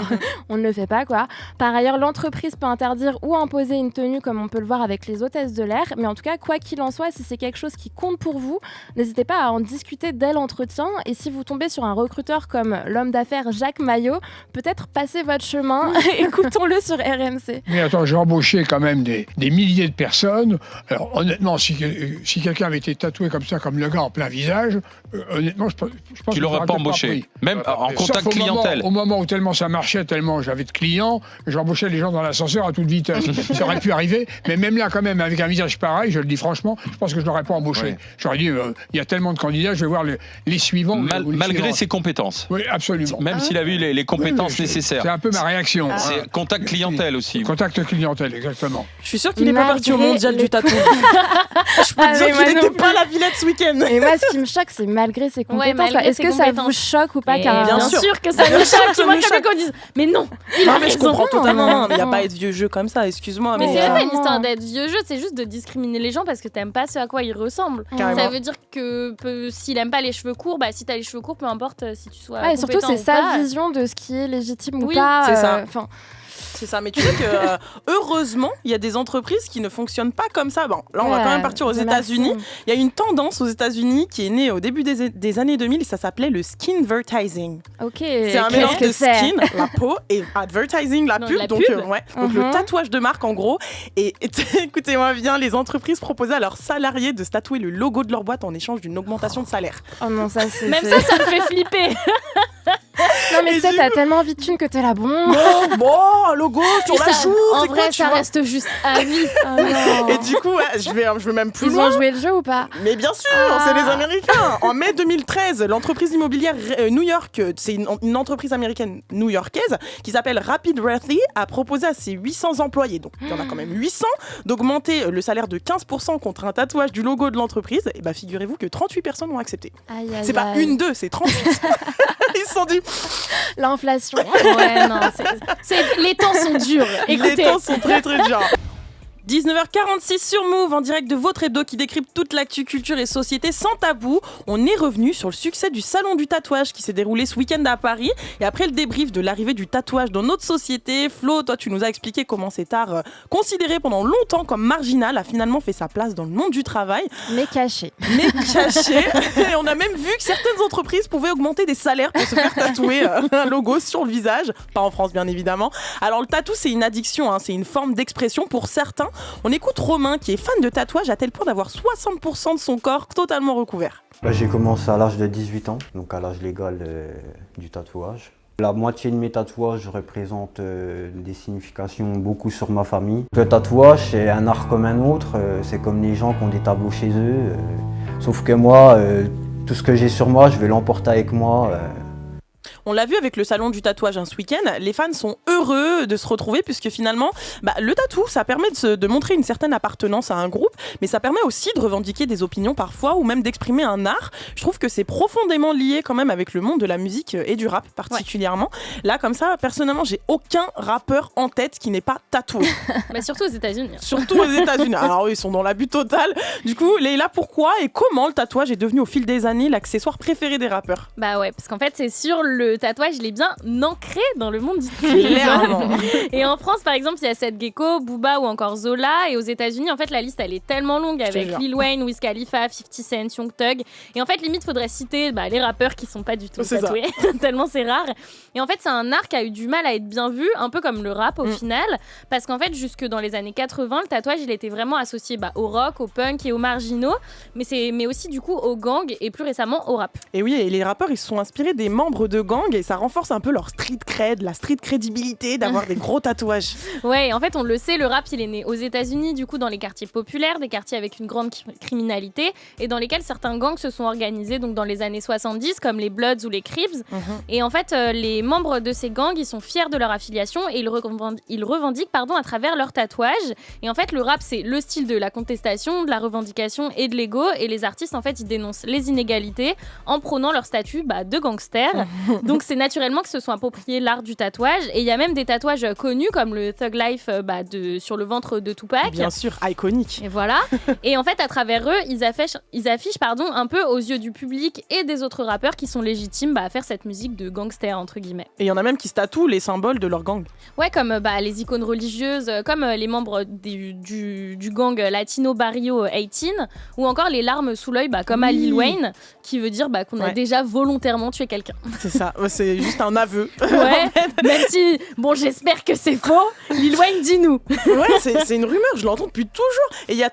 on ne le fait pas quoi. Par ailleurs, l'entreprise peut interdire ou imposer une tenue comme on peut le voir avec les hôtesses de l'air, mais en tout cas, quoi qu'il en soit, si c'est quelque chose qui compte pour vous, n'hésitez pas à en discuter dès l'entretien, et si vous tombez sur un recruteur comme l'homme d'affaires Jacques Maillot, peut-être passez votre chemin, écoutons-le sur RMC. Mais attends, j'ai embauché quand même des milliers de personnes. Alors honnêtement, si quelqu'un avait été tatoué comme ça, comme le gars en plein visage, honnêtement, je pense tu l'aurais pas embauché, même en contact clientèle. Au moment où tellement ça marchait, tellement j'avais de clients, j'embauchais les gens dans l'ascenseur à toute vitesse. Ça aurait pu arriver, mais même là, quand même, avec un visage pareil, je le dis franchement, je pense que je l'aurais pas embauché. Ouais. J'aurais dit, il y a tellement de candidats, je vais voir les suivants. Malgré ses compétences. Oui, absolument. Même s'il a eu les compétences nécessaires. C'est un peu ma réaction. C'est contact clientèle aussi. Contact clientèle, exactement. Je suis sûre qu'il n'est pas parti au mondial du tatou. Je peux dire qu'il n'était pas à la Villette ce week-end. Et moi, ce qui me choque, c'est malgré ses compétences. Est-ce que ça vous choque ou pas? Bien sûr que ça me choque. Tu vois quelqu'un qui dise mais non, il a raison. Je comprends totalement. Il n'y a pas à être vieux jeu comme ça, excuse-moi. Mais c'est pas une histoire d'être vieux jeu, c'est juste de discriminer les gens parce que t'aimes pas ce à quoi ils ressemblent. Ça veut dire que s'il aime pas les cheveux courts, bah si t'as les cheveux courts, peu importe si tu sois. Et surtout, c'est sa vision de ce qui est légitime ou pas. C'est ça. C'est ça, mais tu sais que heureusement, il y a des entreprises qui ne fonctionnent pas comme ça. Bon, là, on va quand même partir aux États-Unis. Il y a une tendance aux États-Unis qui est née au début des années 2000, ça s'appelait le skinvertising. Ok. C'est un mélange de skin, la peau, et advertising, la pub. Donc le tatouage de marque, en gros. Et écoutez-moi bien, les entreprises proposaient à leurs salariés de se tatouer le logo de leur boîte en échange d'une augmentation de salaire. Oh non, ça c'est... Même ça me fait flipper. Non mais tu sais, t'as tellement envie de thunes que t'es là, bon, un logo sur la joue. En vrai, ça reste juste à vie. Et du coup, je vais même plus loin. Ils ont joué le jeu ou pas? Mais bien sûr, c'est les Américains. En mai 2013, l'entreprise immobilière New York, c'est une entreprise américaine new-yorkaise qui s'appelle Rapid Realty, a proposé à ses 800 employés, donc il y en a quand même 800, d'augmenter le salaire de 15% contre un tatouage du logo de l'entreprise. Et bah figurez-vous que 38 personnes ont accepté. C'est pas une, deux, c'est 38. Ils se sont dit l'inflation. Ouais, non, les temps sont durs. Écoutez. Les temps sont très très durs. 19h46 sur Move, en direct de votre hebdo qui décrypte toute l'actu culture et société sans tabou. On est revenu sur le succès du salon du tatouage qui s'est déroulé ce week-end à Paris. Et après le débrief de l'arrivée du tatouage dans notre société, Flo, toi tu nous as expliqué comment cet art considéré pendant longtemps comme marginal a finalement fait sa place dans le monde du travail. Mais caché. Et on a même vu que certaines entreprises pouvaient augmenter des salaires pour se faire tatouer un logo sur le visage. Pas en France bien évidemment. Alors le tatou c'est une addiction, c'est une forme d'expression pour certains. On écoute Romain qui est fan de tatouage à tel point d'avoir 60% de son corps totalement recouvert. J'ai commencé à l'âge de 18 ans, donc à l'âge légal du tatouage. La moitié de mes tatouages représentent des significations beaucoup sur ma famille. Le tatouage, c'est un art comme un autre, c'est comme les gens qui ont des tableaux chez eux. Sauf que moi, tout ce que j'ai sur moi, je vais l'emporter avec moi. On l'a vu avec le salon du tatouage ce week-end, les fans sont heureux de se retrouver puisque finalement, le tatou, ça permet de montrer une certaine appartenance à un groupe, mais ça permet aussi de revendiquer des opinions parfois ou même d'exprimer un art. Je trouve que c'est profondément lié quand même avec le monde de la musique et du rap particulièrement. Ouais. Là, comme ça, personnellement, j'ai aucun rappeur en tête qui n'est pas tatoué. Mais surtout aux États-Unis. Surtout aux États-Unis. Alors ils sont dans l'abus total. Du coup, Leïla, pourquoi et comment le tatouage est devenu au fil des années l'accessoire préféré des rappeurs? Bah ouais, parce qu'en fait, c'est sur le tatouage, il est bien ancré dans le monde du clairement. Et en France, par exemple, il y a Seth Gecko, Booba ou encore Zola. Et aux États-Unis, en fait, la liste, elle est tellement longue avec Lil Wayne, Wiz Khalifa, 50 Cent, Young Thug. Et en fait, limite, faudrait citer les rappeurs qui sont pas du tout tatoués. Tellement c'est rare. Et en fait, c'est un art qui a eu du mal à être bien vu, un peu comme le rap au final. Parce qu'en fait, jusque dans les années 80, le tatouage, il était vraiment associé au rock, au punk et aux marginaux. Mais aussi, du coup, au gang et plus récemment au rap. Et oui, et les rappeurs, ils se sont inspirés des membres de gangs et ça renforce un peu leur street cred, la street crédibilité d'avoir des gros tatouages. Ouais, en fait, on le sait, le rap, il est né aux États-Unis, du coup, dans les quartiers populaires, des quartiers avec une grande criminalité et dans lesquels certains gangs se sont organisés, donc dans les années 70, comme les Bloods ou les Crips. Et en fait, les membres de ces gangs, ils sont fiers de leur affiliation et ils revendiquent à travers leurs tatouages. Et en fait, le rap, c'est le style de la contestation, de la revendication et de l'ego. Et les artistes, en fait, ils dénoncent les inégalités en prônant leur statut de gangster. Donc, c'est naturellement que se sont appropriés l'art du tatouage. Et il y a même des tatouages connus comme le Thug Life sur le ventre de Tupac. Bien sûr, iconique. Et voilà. Et en fait, à travers eux, ils affichent un peu aux yeux du public et des autres rappeurs qui sont légitimes à faire cette musique de gangster, entre guillemets. Et il y en a même qui se tatouent les symboles de leur gang. Ouais, comme les icônes religieuses, comme les membres du gang Latino Barrio 18, ou encore les larmes sous l'œil, comme à Lil Wayne, qui veut dire qu'on a déjà volontairement tué quelqu'un. C'est ça. C'est juste un aveu. Ouais, même si, bon, j'espère que c'est faux. Lil Wayne, dis-nous. Ouais, c'est une rumeur, je l'entends depuis toujours. Et il y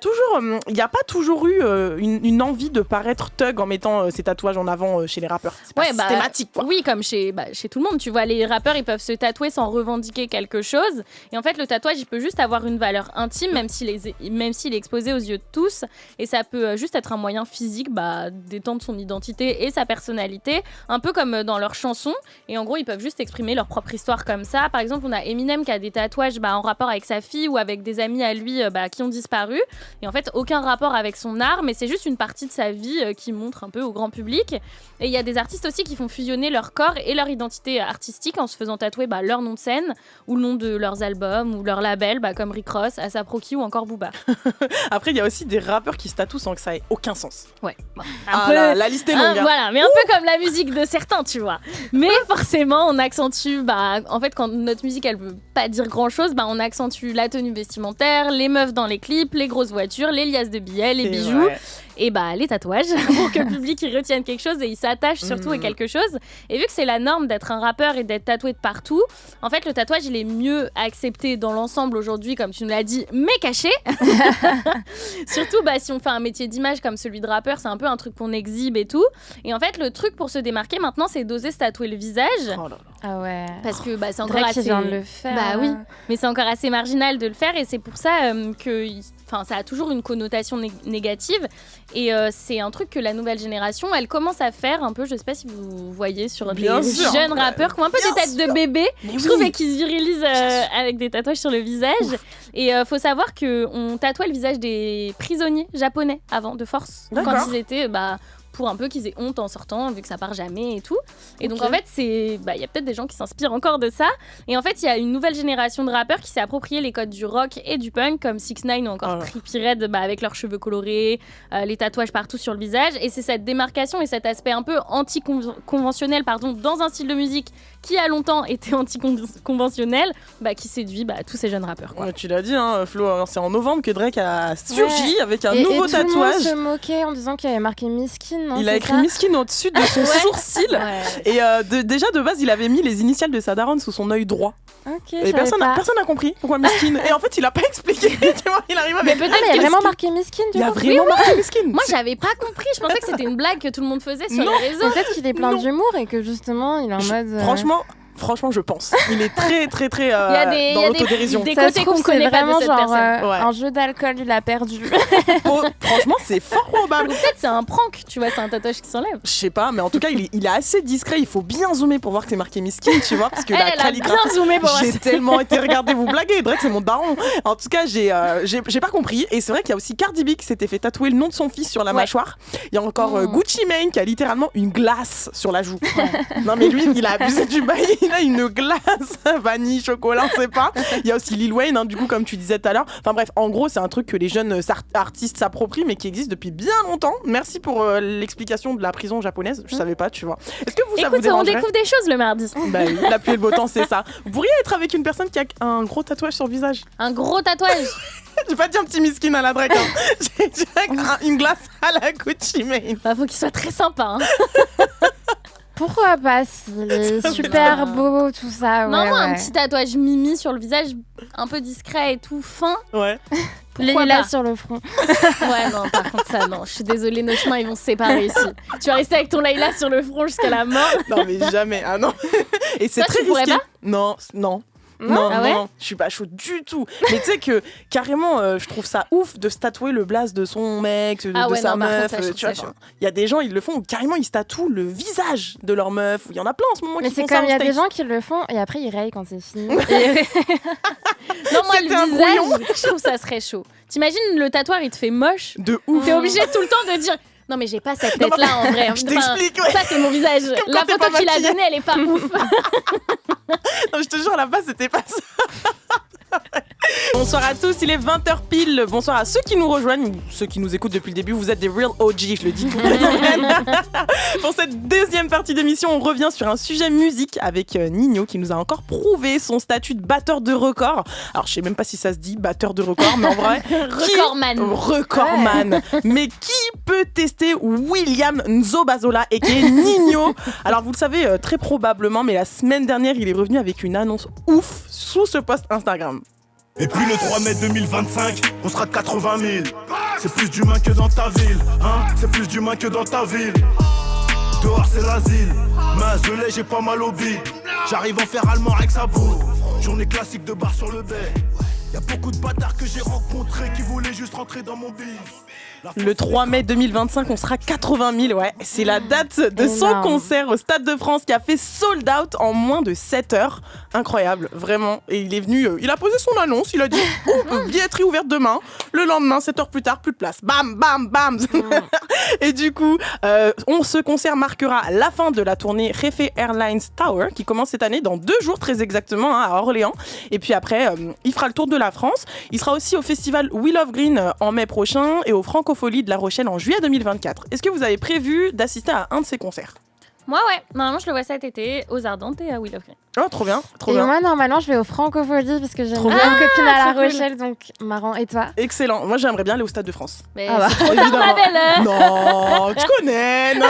a pas toujours eu une envie de paraître thug en mettant ses tatouages en avant chez les rappeurs. C'est pas systématique, quoi. Oui, comme chez tout le monde, tu vois, les rappeurs, ils peuvent se tatouer sans revendiquer quelque chose. Et en fait, le tatouage, il peut juste avoir une valeur intime, même s'il est exposé aux yeux de tous. Et ça peut juste être un moyen physique d'étendre son identité et sa personnalité, un peu comme dans leurs chansons. Et en gros, ils peuvent juste exprimer leur propre histoire comme ça. Par exemple, on a Eminem qui a des tatouages en rapport avec sa fille ou avec des amis à lui qui ont disparu. Et en fait, aucun rapport avec son art, mais c'est juste une partie de sa vie qui montre un peu au grand public. Et il y a des artistes aussi qui font fusionner leur corps et leur identité artistique en se faisant tatouer leur nom de scène ou le nom de leurs albums ou leur label, comme Rick Ross, A$AP Rocky ou encore Booba. Après, il y a aussi des rappeurs qui se tatouent sans que ça ait aucun sens. Ouais. La liste est longue. Voilà, mais un peu comme la musique de certains, tu vois. Mais forcément, on accentue, en fait, quand notre musique, elle veut pas dire grand-chose, on accentue la tenue vestimentaire, les meufs dans les clips, les grosses voitures, les liasses de billets, les bijoux. Ouais. Et les tatouages pour que le public il retienne quelque chose et il s'attache surtout à quelque chose. Et vu que c'est la norme d'être un rappeur et d'être tatoué de partout, en fait le tatouage il est mieux accepté dans l'ensemble aujourd'hui, comme tu nous l'as dit, mais caché. Surtout si on fait un métier d'image comme celui de rappeur, c'est un peu un truc qu'on exhibe et tout. Et en fait le truc pour se démarquer maintenant, c'est d'oser se tatouer le visage. Oh là là. Ah ouais. Parce que c'est encore assez. Vient de le faire. Oui, mais c'est encore assez marginal de le faire et c'est pour ça que ça a toujours une connotation négative. Et c'est un truc que la nouvelle génération, elle commence à faire un peu, je sais pas si vous voyez sur des jeunes rappeurs qui ont un peu des têtes de bébé, je trouve, qu'ils se virilisent avec des tatouages sur le visage. Et faut savoir qu'on tatouait le visage des prisonniers japonais avant, de force, quand ils étaient... pour un peu qu'ils aient honte en sortant, vu que ça part jamais et tout. Et donc en fait, il y a peut-être des gens qui s'inspirent encore de ça. Et en fait, il y a une nouvelle génération de rappeurs qui s'est approprié les codes du rock et du punk, comme 6ix9ine ou encore Trippie Redd, avec leurs cheveux colorés, les tatouages partout sur le visage. Et c'est cette démarcation et cet aspect un peu anti-conventionnel, dans un style de musique qui a longtemps été anti-conventionnel, qui séduit tous ces jeunes rappeurs. Ouais, tu l'as dit, Flo, c'est en novembre que Drake a surgi avec un nouveau tatouage. Tout le monde se moquait en disant qu'il avait marqué Miskin. Non, il a écrit Miskin au-dessus de son sourcil. Ouais. Et déjà de base, il avait mis les initiales de sa daronne sous son œil droit. Et personne n'a compris pourquoi Miskin. Et en fait, il a pas expliqué. Tu vois, il arrive à mettre. Il a vraiment marqué Miskin. Il a vraiment marqué Miskin. Moi, j'avais pas compris. Je pensais que c'était une blague que tout le monde faisait sur les réseaux. Peut-être qu'il est plein d'humour et que justement, il est en mode. Franchement, je pense. Il est très dans l'autodérision. Des côtés qu'on connaît pas de cette personne. Un jeu d'alcool, il a perdu. Franchement, c'est fort probable. Ou peut-être c'est un prank, tu vois, c'est un tatouage qui s'enlève. Je sais pas, mais en tout cas, il est assez discret. Il faut bien zoomer pour voir que c'est marqué Miskin, tu vois, parce que la calligraphie. Bien zoomé pour voir. J'ai tellement été regarder, vous blaguez. Drake, c'est mon daron. En tout cas, j'ai pas compris. Et c'est vrai qu'il y a aussi Cardi B qui s'était fait tatouer le nom de son fils sur la mâchoire. Il y a encore Gucci Mane qui a littéralement une glace sur la joue. Non, mais lui, il a abusé du bail. Il a une glace. Vanille, chocolat, on sait pas. Il y a aussi Lil Wayne, du coup, comme tu disais tout à l'heure. Enfin bref, en gros, c'est un truc que les jeunes artistes s'approprient, mais qui existe depuis bien longtemps. Merci pour l'explication de la prison japonaise. Je savais pas, tu vois. Est-ce que ça vous dérangerait ? On découvre des choses le mardi. Oui, la pluie et le beau temps, c'est ça. Vous pourriez être avec une personne qui a un gros tatouage sur le visage. Un gros tatouage. J'ai pas dit un petit miskin à la Drake. J'ai dit une glace à la Gucci Mane. Faut qu'il soit très sympa. Pourquoi pas, s'il est super beau, tout ça. Non, un petit tatouage mimi sur le visage, un peu discret et tout, fin. Ouais. Laïla sur le front. Ouais, non, par contre, ça, non. Je suis désolée, nos chemins, ils vont se séparer ici. Tu vas rester avec ton Laïla sur le front jusqu'à la mort. Non, mais jamais. Ah non. Et c'est très risqué. Pas non. Non, je suis pas chaude du tout. Mais tu sais que carrément, je trouve ça ouf de se tatouer le blaze de son mec, de sa meuf. Il y a des gens, ils le font où carrément ils se tatouent le visage de leur meuf. Il y en a plein en ce moment qui font ça. Mais c'est comme il y a des gens qui le font et après ils rayent quand c'est fini. Non, moi le visage, je trouve ça serait chaud. T'imagines le tatoueur, il te fait moche. De ouf. T'es obligé tout le temps de dire. Non mais j'ai pas cette tête là en vrai. Je t'explique. Ça c'est mon visage. La photo qu'il a donnée, elle est pas ouf. Non, je te jure, à la base c'était pas ça. Bonsoir à tous, il est 20h pile. Bonsoir à ceux qui nous rejoignent, ceux qui nous écoutent depuis le début. Vous êtes des real OG, je le dis toutes les semaines. Pour cette deuxième partie d'émission, on revient sur un sujet musique avec Ninho qui nous a encore prouvé son statut de batteur de record. Alors je sais même pas si ça se dit batteur de record, mais en vrai, recordman. Mais qui peut tester William Nzobazola et qui est Ninho? Alors vous le savez très probablement, mais la semaine dernière, il est revenu avec une annonce ouf sous ce post Instagram. Et puis le 3 mai 2025, on sera 80 000. C'est plus d'humains que dans ta ville, hein. C'est plus d'humains que dans ta ville. Dehors c'est l'asile, mais j'ai pas mal au bide. J'arrive en faire allemand avec sa boue. Journée classique de bar sur le bay. Y'a beaucoup de bâtards que j'ai rencontrés qui voulaient juste rentrer dans mon bise. Le 3 mai 2025, on sera 80 000, ouais. C'est la date de son concert au Stade de France qui a fait sold out en moins de 7 heures. Incroyable, vraiment. Et il est venu, il a posé son annonce, il a dit billetterie ouverte demain. Le lendemain, 7 heures plus tard, plus de place. Bam, bam, bam. Et du coup, ce concert marquera la fin de la tournée Refe Airlines Tower qui commence cette année dans 2 jours très exactement à Orléans. Et puis après, il fera le tour de la France. Il sera aussi au festival We Love Green en mai prochain et au Francophonie de La Rochelle en juillet 2024. Est-ce que vous avez prévu d'assister à un de ces concerts? Moi, ouais. Normalement, je le vois cet été aux Ardentes et à We Love Green. Oh, trop bien, trop et bien. Moi, normalement, je vais au Francophonie parce que j'ai une copine à La Rochelle, donc marrant. Et toi? Excellent. Moi, j'aimerais bien aller au Stade de France. Mais c'est trop tard, ma belle. Non, tu connais, non.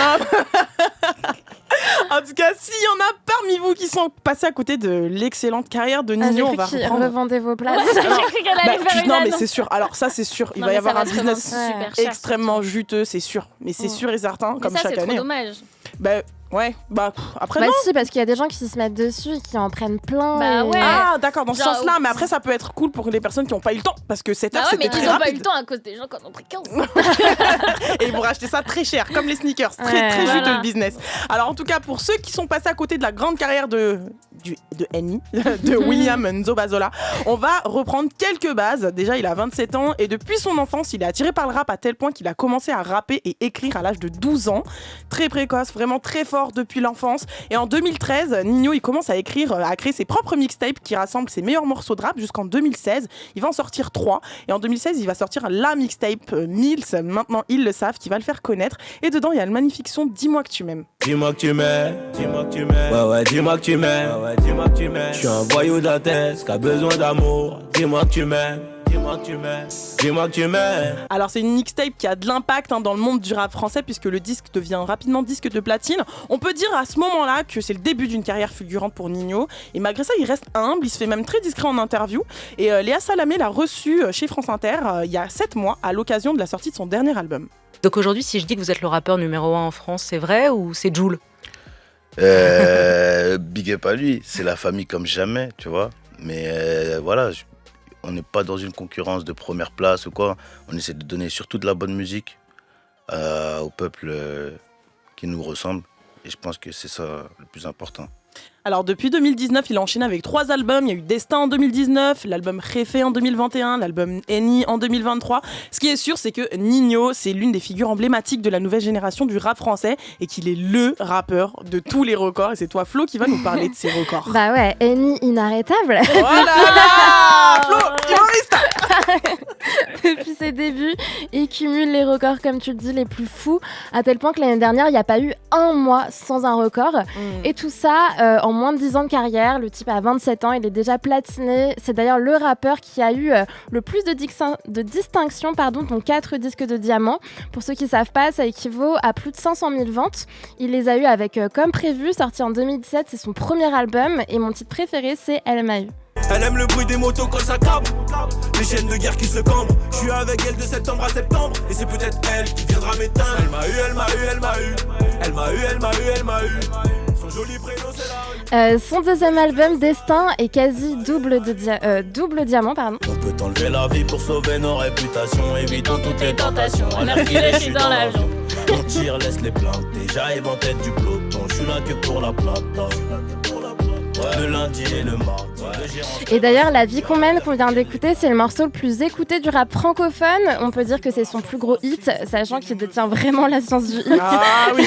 En tout cas, s'il y en a parmi vous qui sont passés à côté de l'excellente carrière de Ninho, on va reprendre. Revendez vos places. J'ai cru qu'elle allait faire une non, annonce. mais c'est sûr. Alors ça, c'est sûr. Il va y avoir un business extrêmement juteux, c'est sûr. Mais c'est sûr et certain, mais comme ça, chaque c'est année. Trop dommage. Ouais, après non. Si, parce qu'il y a des gens qui se mettent dessus et qui en prennent plein. Bah ouais. Ah, d'accord, dans ce sens-là. Mais après, ça peut être cool pour les personnes qui n'ont pas eu le temps, parce que cette heure, c'était très rapide. Mais ils n'ont pas eu le temps à cause des gens qui en ont pris 15. Et ils vont racheter ça très cher, comme les sneakers. Très juteux le business. Alors en tout cas, pour ceux qui sont passés à côté de la grande carrière de Annie, de William Nzobazola, on va reprendre quelques bases. Déjà, il a 27 ans et depuis son enfance, il est attiré par le rap à tel point qu'il a commencé à rapper et écrire à l'âge de 12 ans. Très précoce, vraiment très fort depuis l'enfance. Et en 2013, Ninho, il commence à créer ses propres mixtapes qui rassemblent ses meilleurs morceaux de rap jusqu'en 2016. Il va en sortir 3. Et en 2016, il va sortir la mixtape Mills, maintenant ils le savent, qui va le faire connaître. Et dedans, il y a le magnifique son Dis-moi que tu m'aimes. Dis-moi que tu m'aimes, dis-moi que tu m'aimes. Ouais, dis-moi que tu m'aimes, dis-moi que tu m'aimes. Je suis un voyou de la tête qui a besoin d'amour. Dis-moi que tu m'aimes. Dis-moi que tu m'aimes, dis-moi que tu m'aimes. Alors c'est une mixtape qui a de l'impact dans le monde du rap français puisque le disque devient rapidement disque de platine. On peut dire à ce moment-là que c'est le début d'une carrière fulgurante pour Ninho. Et malgré ça, il reste humble, il se fait même très discret en interview. Et Léa Salamé l'a reçu chez France Inter il y a 7 mois à l'occasion de la sortie de son dernier album. Donc aujourd'hui, si je dis que vous êtes le rappeur numéro 1 en France, c'est vrai ou c'est Jul? Big up à lui, c'est la famille comme jamais, tu vois. Mais voilà, on n'est pas dans une concurrence de première place ou quoi. On essaie de donner surtout de la bonne musique au peuple qui nous ressemble. Et je pense que c'est ça le plus important. Alors depuis 2019, il a enchaîné avec 3 albums. Il y a eu Destin en 2019, l'album Refe en 2021, l'album Annie en 2023. Ce qui est sûr, c'est que Ninho, c'est l'une des figures emblématiques de la nouvelle génération du rap français et qu'il est le rappeur de tous les records. Et c'est toi, Flo, qui va nous parler de ces records. Bah ouais, Annie inarrêtable. Voilà Flo, humoriste. Depuis ses débuts, il cumule les records, comme tu le dis, les plus fous, à tel point que l'année dernière, il n'y a pas eu un mois sans un record. Et tout ça, en moins de 10 ans de carrière, le type a 27 ans, il est déjà platiné. C'est d'ailleurs le rappeur qui a eu le plus de distinctions, dont 4 disques de diamant. Pour ceux qui ne savent pas, ça équivaut à plus de 500 000 ventes. Il les a eu avec Comme Prévu, sorti en 2017, c'est son premier album. Et mon titre préféré, c'est Elle m'a eu. Elle aime le bruit des motos quand ça cabre. Les chaînes de guerre qui se cambrent. Je suis avec elle de septembre à septembre. Et c'est peut-être elle qui viendra m'éteindre. Elle m'a eu, elle m'a eu, elle m'a eu. Elle m'a eu, elle m'a eu, elle m'a eu. Son joli prénom c'est la rue. Son deuxième album, Destin, est quasi double diamant. On peut t'enlever la vie pour sauver nos réputations. Évitons toutes les tentations. On a pris les chutes dans l'avion. On tire, laisse les planter. J'arrive en tête du peloton. Je suis là que pour la plata. Le lundi et le mardi. Et d'ailleurs, La vie qu'on mène, qu'on vient d'écouter, c'est le morceau le plus écouté du rap francophone. On peut dire que c'est son plus gros hit, sachant qu'il détient vraiment la science du hit. Ah oui.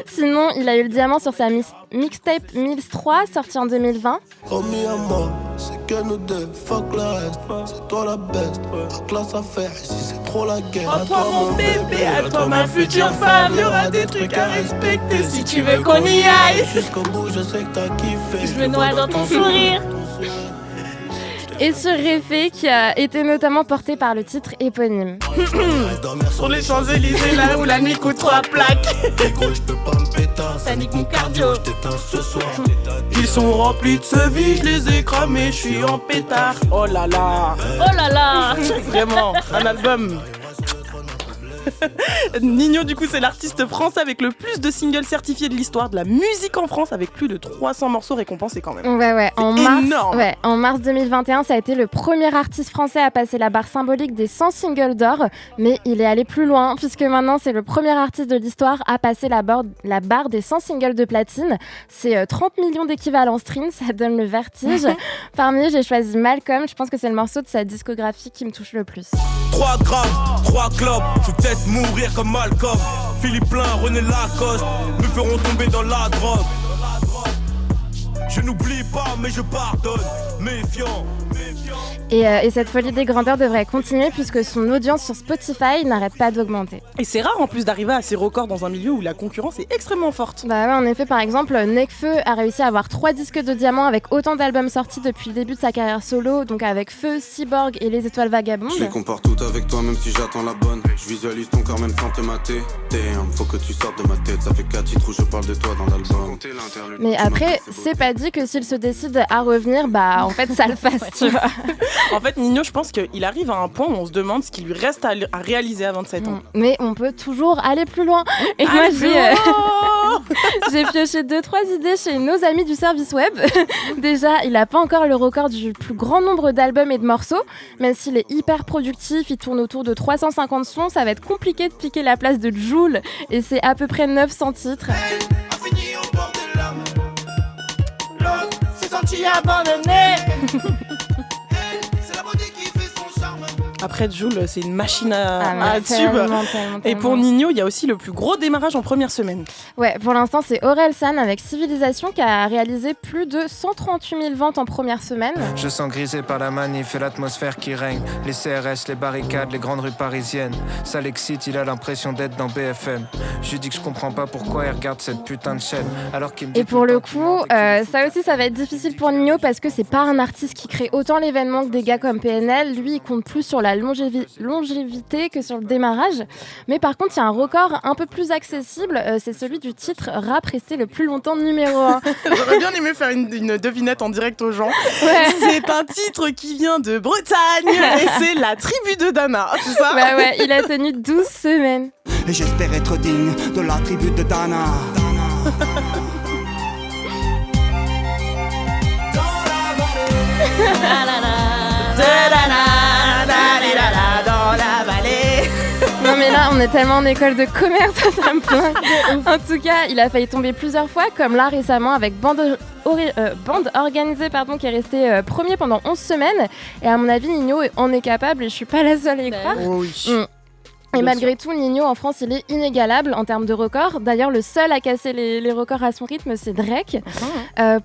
Sinon, il a eu le diamant sur sa mixtape Mills 3, sortie en 2020. Oh mi amor, sé que nous deux, fuck le reste. C'est toi la best, la classe à faire, ici c'est trop la guerre. À toi mon bébé, à toi ma future femme, y'aura des trucs à respecter si tu veux qu'on y aille. Jusqu'au bout, je sais que t'as kiffé. Je me noie dans ton sourire. Et sur Réfé, qui a été notamment porté par le titre éponyme. Sur les Champs-Élysées, là où la nuit coûte 3 plaques. Ça nique mon cardio. Ils sont remplis de ce vie, je les ai cramés, je suis en pétard. Oh là là. Oh là là. Vraiment, un album. Ninho, du coup, c'est l'artiste français avec le plus de singles certifiés de l'histoire de la musique en France, avec plus de 300 morceaux récompensés quand même. Ouais, énorme. En mars 2021, ça a été le premier artiste français à passer la barre symbolique des 100 singles d'or, mais il est allé plus loin, puisque maintenant, c'est le premier artiste de l'histoire à passer la barre des 100 singles de platine. C'est 30 millions d'équivalents stream, ça donne le vertige. Parmi eux, j'ai choisi Malcolm, je pense que c'est le morceau de sa discographie qui me touche le plus. 3 grammes, 3 clopes, je vais peut-être mourir comme Malcolm. Philippe Plein, René Lacoste me feront tomber dans la drogue. Je n'oublie pas mais je pardonne, méfiant. Et cette folie des grandeurs devrait continuer puisque son audience sur Spotify n'arrête pas d'augmenter. Et c'est rare en plus d'arriver à ces records dans un milieu où la concurrence est extrêmement forte. Bah ouais, en effet, par exemple, Nekfeu a réussi à avoir 3 disques de diamant avec autant d'albums sortis depuis le début de sa carrière solo, donc avec Feu, Cyborg et Les Étoiles Vagabondes. Je les compare toutes avec toi même si j'attends la bonne. Je visualise ton corps même sans te mater. Damn, faut que tu sortes de ma tête, ça fait 4 titres où je parle de toi dans l'album. Mais après, c'est pas dit que s'il se décide à revenir, bah en fait ça le fasse, tu vois. En fait, Ninho, je pense qu'il arrive à un point où on se demande ce qui lui reste à réaliser à 27 ans. Mais on peut toujours aller plus loin. Et moi, j'ai pioché 2-3 idées chez nos amis du service web. Déjà, il n'a pas encore le record du plus grand nombre d'albums et de morceaux. Même s'il est hyper productif, il tourne autour de 350 sons, ça va être compliqué de piquer la place de Jul. Et c'est à peu près 900 titres. L'autre s'est senti abandonné. Après Jul, c'est une machine à tube. Et pour Ninho, il y a aussi le plus gros démarrage en première semaine. Ouais, pour l'instant, c'est Orelsan avec Civilisation qui a réalisé plus de 138 000 ventes en première semaine. Je sens grisé par la manif et l'atmosphère qui règne. Les CRS, les barricades, les grandes rues parisiennes. Ça l'excite, il a l'impression d'être dans BFM. Je lui dis que je comprends pas pourquoi il regarde cette putain de chaîne. Alors qu'il me dit et pour le coup, ça aussi, ça va être difficile pour Ninho parce que c'est pas un artiste qui crée autant l'événement que des gars comme PNL. Lui, il compte plus sur la longévité que sur le démarrage. Mais par contre, il y a un record un peu plus accessible, c'est celui du titre rap resté le plus longtemps numéro 1. J'aurais bien aimé faire une devinette en direct aux gens. Ouais. C'est un titre qui vient de Bretagne et c'est La Tribu de Dana, c'est ça? Bah ouais, il a tenu 12 semaines. Et j'espère être digne de la tribu de Dana. Non mais là on est tellement en école de commerce, ça me plaint. En tout cas, il a failli tomber plusieurs fois, comme là récemment avec Bande organisée qui est resté premier pendant 11 semaines. Et à mon avis, Ninho en est capable et je suis pas la seule à y croire. Oh oui. Et malgré tout, Ninho en France, il est inégalable en termes de records. D'ailleurs, le seul à casser les records à son rythme, c'est Drake.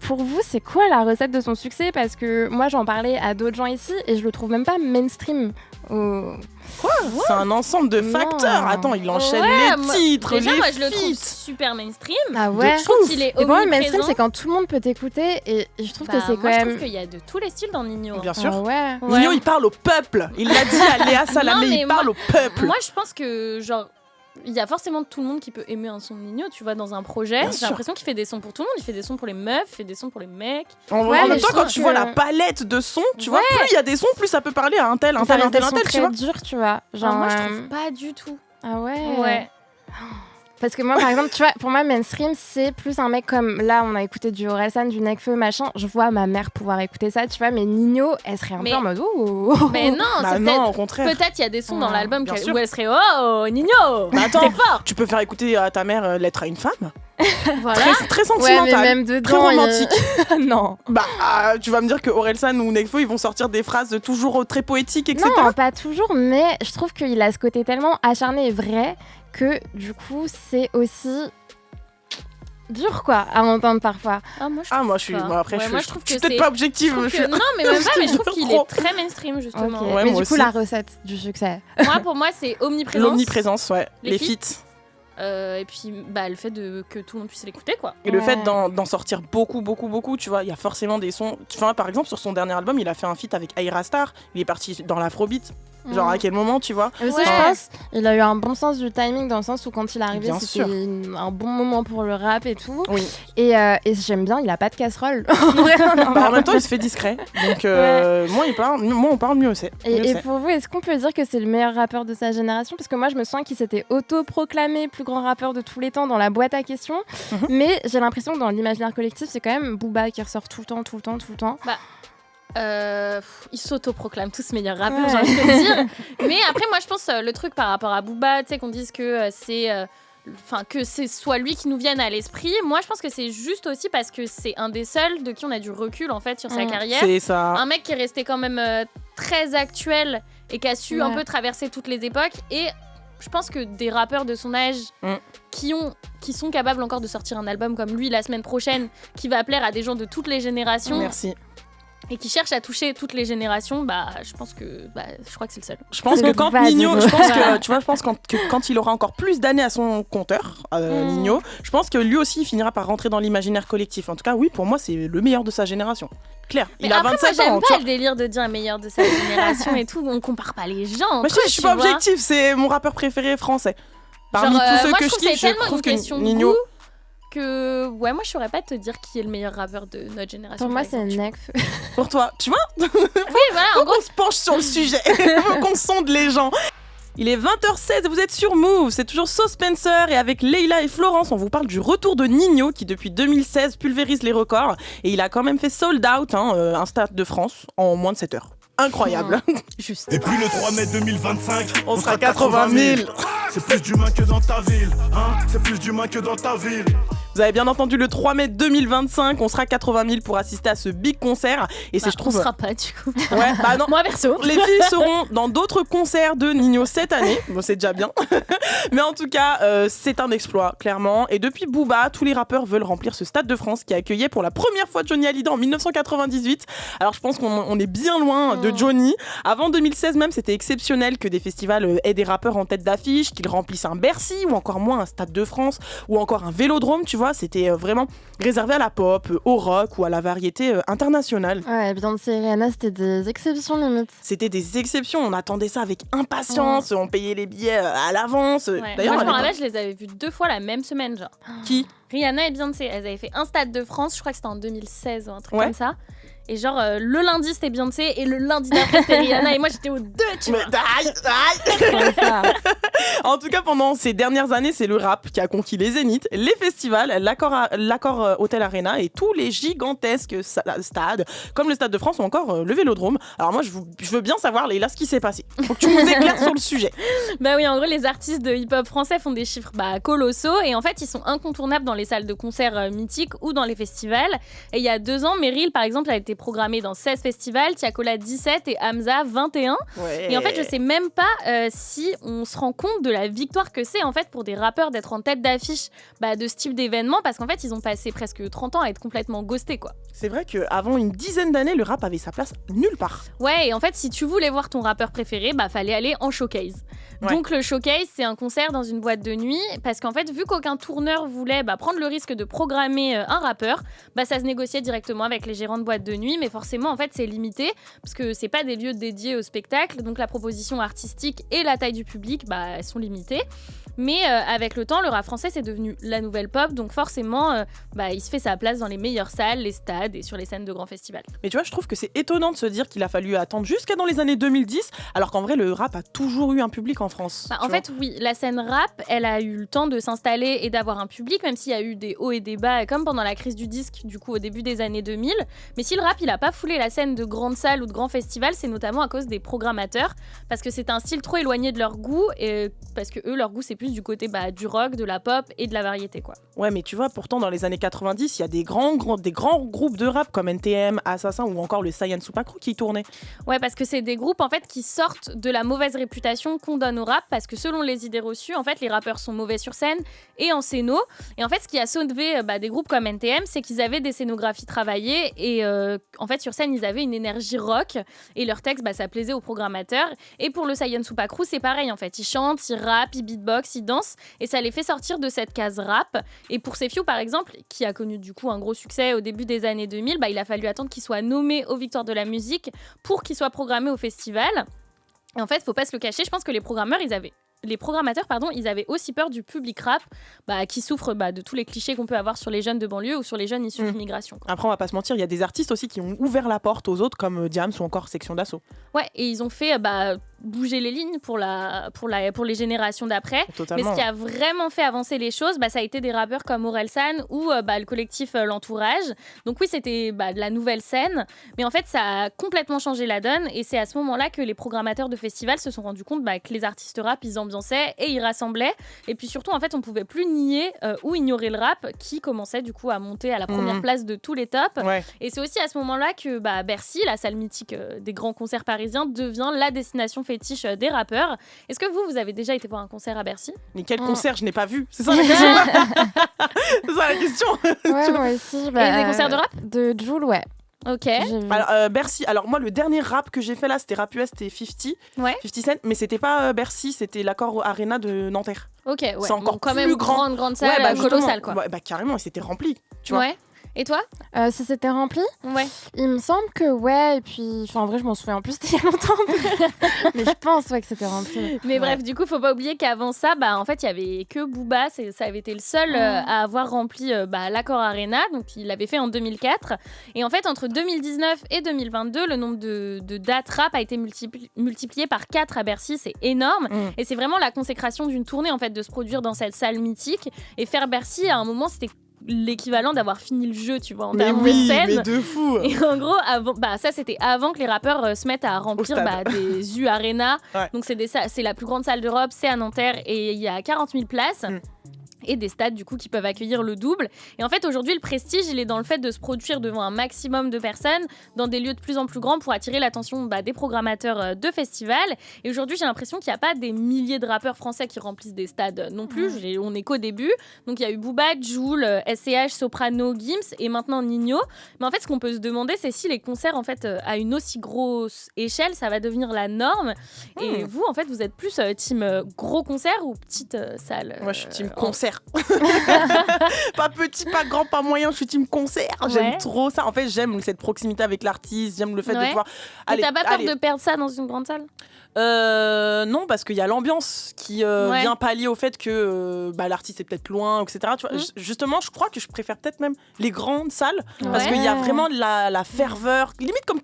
Pour vous, c'est quoi la recette de son succès? Parce que moi, j'en parlais à d'autres gens ici et je le trouve même pas mainstream. Quoi? C'est un ensemble de facteurs. Attends, il enchaîne les titres, déjà, les moi, je le trouve feats. super mainstream. Ah ouais. Je trouve qu'il est et bon, le mainstream, omniprésent. c'est quand tout le monde peut t'écouter et je trouve que c'est quand Je même... trouve qu'il y a de tous les styles dans Ninho. Bien sûr. Ah ouais. Ninho, il parle au peuple. Il l'a dit à Léa Salamé, il parle au peuple. Moi, je pense que, genre, il y a forcément tout le monde qui peut aimer un son de Ninho, tu vois, dans un projet. J'ai l'impression qu'il fait des sons pour tout le monde. Il fait des sons pour les meufs, il fait des sons pour les mecs. En même temps, quand tu vois la palette de sons, tu vois, plus il y a des sons, plus ça peut parler à un tel, tu vois. dur, tu vois. Genre, moi, je trouve pas du tout. Ah ouais. Ouais. Parce que moi, par exemple, tu vois, pour moi, mainstream, c'est plus un mec comme... Là, on a écouté du Orelsan, du Nekfeu, machin. Je vois ma mère pouvoir écouter ça, tu vois. Mais Ninho, elle serait un peu en mode... Oh. Mais non, c'est non, au contraire. Peut-être il y a des sons dans l'album où elle serait... Oh, Ninho, bah attends, t'es fort. Tu peux faire écouter à ta mère Lettre à une femme. Voilà. Très sentimental, ouais, mais même dedans, très romantique. Non. Bah, tu vas me dire que Orelsan ou Nekfeu, ils vont sortir des phrases toujours très poétiques, etc. Non, pas toujours, mais je trouve qu'il a ce côté tellement acharné et vrai que du coup, c'est aussi dur quoi à entendre parfois. Moi je suis après ouais, je suis peut-être pas objective. Non mais même pas, mais je trouve qu'il est très mainstream justement. Okay. Ouais, mais du coup la recette du succès. Pour moi c'est omniprésence. L'omniprésence, ouais. Les feats. Et puis le fait que tout le monde puisse l'écouter quoi. Et le fait d'en sortir beaucoup, tu vois, il y a forcément des sons. Enfin, par exemple, sur son dernier album, il a fait un feat avec Ayra Starr, il est parti dans l'afrobeat. Genre à quel moment, tu vois. Aussi, je pense il a eu un bon sens du timing dans le sens où quand il est arrivé, c'était un bon moment pour le rap et tout. Oui. Et j'aime bien, il a pas de casserole. En même temps, il se fait discret. Donc moins on parle, mieux c'est. Et pour vous, est-ce qu'on peut dire que c'est le meilleur rappeur de sa génération ? Parce que moi, je me sens qu'il s'était auto-proclamé plus grand rappeur de tous les temps dans la boîte à questions. Mais j'ai l'impression que dans l'imaginaire collectif, c'est quand même Booba qui ressort tout le temps. Ils s'autoproclament tous meilleurs rappeurs, j'ai envie de te dire. Mais après, moi, je pense le truc par rapport à Booba, tu sais, qu'on dise que que c'est soit lui qui nous vienne à l'esprit. Moi, je pense que c'est juste aussi parce que c'est un des seuls de qui on a du recul en fait sur sa carrière. C'est ça. Un mec qui est resté quand même très actuel et qui a su un peu traverser toutes les époques. Et je pense que des rappeurs de son âge qui sont capables encore de sortir un album comme lui la semaine prochaine, qui va plaire à des gens de toutes les générations. Merci. Et qui cherche à toucher toutes les générations, je pense que je crois que c'est le seul. Je pense que quand Nino, je pense que quand il aura encore plus d'années à son compteur, Nino, je pense que lui aussi il finira par rentrer dans l'imaginaire collectif. En tout cas, oui, pour moi, c'est le meilleur de sa génération. Claire, il a 27 moi, ans. J'aime pas le délire de dire meilleur de sa génération et tout. On compare pas les gens. Mais je suis pas objective, c'est mon rappeur préféré français. Parmi tous ceux que je kiffe, je trouve que Nino. Moi je saurais pas te dire qui est le meilleur rappeur de notre génération. Pour moi c'est Nekfeu. Pour toi, tu vois. Oui, voilà, en gros, on se penche sur le sujet. Faut qu'on sonde les gens. Il est 20h16, vous êtes sur Move, c'est toujours So Spencer et avec Leila et Florence, on vous parle du retour de Ninho qui depuis 2016 pulvérise les records et il a quand même fait sold out un Stade de France en moins de 7 heures. Incroyable. Juste. Et puis le 3 mai 2025, on sera 80 000. C'est plus d'humains que dans ta ville, c'est plus d'humains que dans ta ville. Vous avez bien entendu, le 3 mai 2025, on sera 80 000 pour assister à ce big concert. Et je trouve. On sera pas du coup. Ouais, non. Moi perso. Les filles seront dans d'autres concerts de Ninho cette année. Bon, c'est déjà bien. Mais en tout cas, c'est un exploit, clairement. Et depuis Booba, tous les rappeurs veulent remplir ce Stade de France qui accueillait pour la première fois Johnny Hallyday en 1998. Alors je pense qu'on est bien loin de Johnny. Avant 2016 même, c'était exceptionnel que des festivals aient des rappeurs en tête d'affiche, qu'ils remplissent un Bercy ou encore moins un Stade de France ou encore un Vélodrome, tu vois. C'était vraiment réservé à la pop, au rock ou à la variété internationale. Ouais, Beyoncé et Rihanna, c'était des exceptions limite. C'était des exceptions, on attendait ça avec impatience, on payait les billets à l'avance. Ouais. D'ailleurs, moi je me rappelle, je les avais vus 2 fois la même semaine, genre. Qui ? Rihanna et Beyoncé, elles avaient fait un Stade de France, je crois que c'était en 2016 ou un truc comme ça. Et genre, le lundi, c'était Beyoncé et le lundi d'après, c'était Rihanna. Et moi, j'étais aux 2, tu vois. En tout cas, pendant ces dernières années, c'est le rap qui a conquis les zéniths, les festivals, l'Accor Hotel Arena et tous les gigantesques stades, comme le Stade de France ou encore le Vélodrome. Alors moi, je veux bien savoir, Leila, ce qui s'est passé. Faut que tu nous éclaires sur le sujet. Bah oui, en gros, les artistes de hip-hop français font des chiffres colossaux. Et en fait, ils sont incontournables dans les salles de concert mythiques ou dans les festivals. Et il y a 2 ans, Meryl, par exemple, a été programmé dans 16 festivals, Tiakola 17 et Hamza 21. Ouais. Et en fait, je sais même pas si on se rend compte de la victoire que c'est en fait pour des rappeurs d'être en tête d'affiche de ce type d'événement, parce qu'en fait, ils ont passé presque 30 ans à être complètement ghostés, quoi. C'est vrai qu'avant une dizaine d'années, le rap avait sa place nulle part. Ouais, et en fait, si tu voulais voir ton rappeur préféré, fallait aller en showcase. Ouais. Donc le showcase, c'est un concert dans une boîte de nuit, parce qu'en fait, vu qu'aucun tourneur voulait prendre le risque de programmer un rappeur, ça se négociait directement avec les gérants de boîte de nuit, mais forcément, en fait, c'est limité, parce que c'est pas des lieux dédiés au spectacle, donc la proposition artistique et la taille du public, elles sont limitées. Mais avec le temps, le rap français, c'est devenu la nouvelle pop, donc forcément, il se fait sa place dans les meilleures salles, les stades et sur les scènes de grands festivals. Mais tu vois, je trouve que c'est étonnant de se dire qu'il a fallu attendre jusqu'à dans les années 2010, alors qu'en vrai, le rap a toujours eu un public en France. En fait, oui, la scène rap, elle a eu le temps de s'installer et d'avoir un public, même s'il y a eu des hauts et des bas, comme pendant la crise du disque, du coup, au début des années 2000. Mais si le rap, il a pas foulé la scène de grandes salles ou de grands festivals, c'est notamment à cause des programmateurs, parce que c'est un style trop éloigné de leur goût, et parce que eux, leur goût, c'est plus du côté du rock, de la pop et de la variété, quoi. Ouais, mais tu vois, pourtant, dans les années 90, il y a des grands groupes de rap comme NTM, Assassin ou encore le Saiyan Supakru qui tournaient. Ouais, parce que c'est des groupes, en fait, qui sortent de la mauvaise réputation qu'on donne au rap, parce que selon les idées reçues, en fait, les rappeurs sont mauvais sur scène et en scéno. Et en fait, ce qui a sauvé des groupes comme NTM, c'est qu'ils avaient des scénographies travaillées et en fait, sur scène, ils avaient une énergie rock et leur texte, ça plaisait aux programmateurs. Et pour le Saiyan Supakru, c'est pareil, en fait. Ils chantent, ils rappent, ils beatbox, ils dansent et ça les fait sortir de cette case rap. Et pour Sefiu, par exemple, qui a connu du coup un gros succès au début des années 2000, il a fallu attendre qu'il soit nommé aux Victoires de la musique pour qu'il soit programmé au festival. Et en fait, faut pas se le cacher, je pense que les programmateurs, ils avaient aussi peur du public rap qui souffre de tous les clichés qu'on peut avoir sur les jeunes de banlieue ou sur les jeunes issus de l'immigration. Après, on va pas se mentir, il y a des artistes aussi qui ont ouvert la porte aux autres comme Diams ou encore Section d'Assaut. Ouais, et ils ont fait bouger les lignes pour les générations d'après. Totalement. Mais ce qui a vraiment fait avancer les choses, ça a été des rappeurs comme Orelsan ou le collectif L'Entourage. Donc oui, c'était de la nouvelle scène, mais en fait, ça a complètement changé la donne et c'est à ce moment-là que les programmateurs de festivals se sont rendus compte que les artistes rap, ils ambiançaient et ils rassemblaient. Et puis surtout, en fait, on pouvait plus nier ou ignorer le rap qui commençait du coup à monter à la première place de tous les tops. Ouais. Et c'est aussi à ce moment-là que Bercy, la salle mythique des grands concerts parisiens, devient la destination fétiche des rappeurs. Est-ce que vous avez déjà été voir un concert à Bercy ? Mais quel concert je n'ai pas vu ? C'est ça la question. C'est ça la question. Ouais, moi aussi. Et des concerts de rap ? De Jul, ouais. Ok. Alors, Bercy. Alors, moi, le dernier rap que j'ai fait là, c'était Rap US, c'était 50. Ouais. 50 Cent, mais c'était pas Bercy, c'était l'Accor Arena de Nanterre. Ok, ouais. C'est encore quand plus même grand. grande salle, colossale, quoi. Ouais, carrément, et c'était rempli. Tu vois. Ouais. Et toi ? Si c'était rempli ? Ouais. Il me semble que ouais, et puis en vrai, je m'en souviens en plus, c'était il y a longtemps. Mais je pense que c'était rempli. Mais bref, du coup, faut pas oublier qu'avant ça, en fait, il y avait que Booba, ça avait été le seul à avoir rempli l'Accor Arena, donc il l'avait fait en 2004. Et en fait, entre 2019 et 2022, le nombre de dates rap a été multiplié par 4 à Bercy, c'est énorme. Et c'est vraiment la consécration d'une tournée, en fait, de se produire dans cette salle mythique. Et faire Bercy, à un moment, c'était l'équivalent d'avoir fini le jeu, tu vois, en termes de scène. Mais de fou. Et en gros, ça c'était avant que les rappeurs se mettent à remplir des U Arena. Ouais. Donc c'est la plus grande salle d'Europe, c'est à Nanterre et il y a 40 000 places. Et des stades du coup qui peuvent accueillir le double. Et en fait aujourd'hui le prestige il est dans le fait de se produire devant un maximum de personnes dans des lieux de plus en plus grands pour attirer l'attention des programmateurs de festivals. Et aujourd'hui j'ai l'impression qu'il n'y a pas des milliers de rappeurs français qui remplissent des stades non plus. On est qu'au début. Donc il y a eu Booba, Jul, SCH, Soprano, Gims et maintenant Ninho. Mais en fait ce qu'on peut se demander c'est si les concerts en fait à une aussi grosse échelle ça va devenir la norme. Et vous en fait vous êtes plus team gros concert ou petite salle Moi je suis team concert. Pas petit, pas grand, pas moyen, je suis team concert. J'aime trop ça. En fait, j'aime cette proximité avec l'artiste, j'aime le fait de pouvoir. Mais t'as pas peur de perdre ça dans une grande salle ? Non, parce qu'il y a l'ambiance qui vient pallier au fait que l'artiste est peut-être loin, etc. Tu vois, justement, je crois que je préfère peut-être même les grandes salles parce qu'il y a vraiment la ferveur, limite comme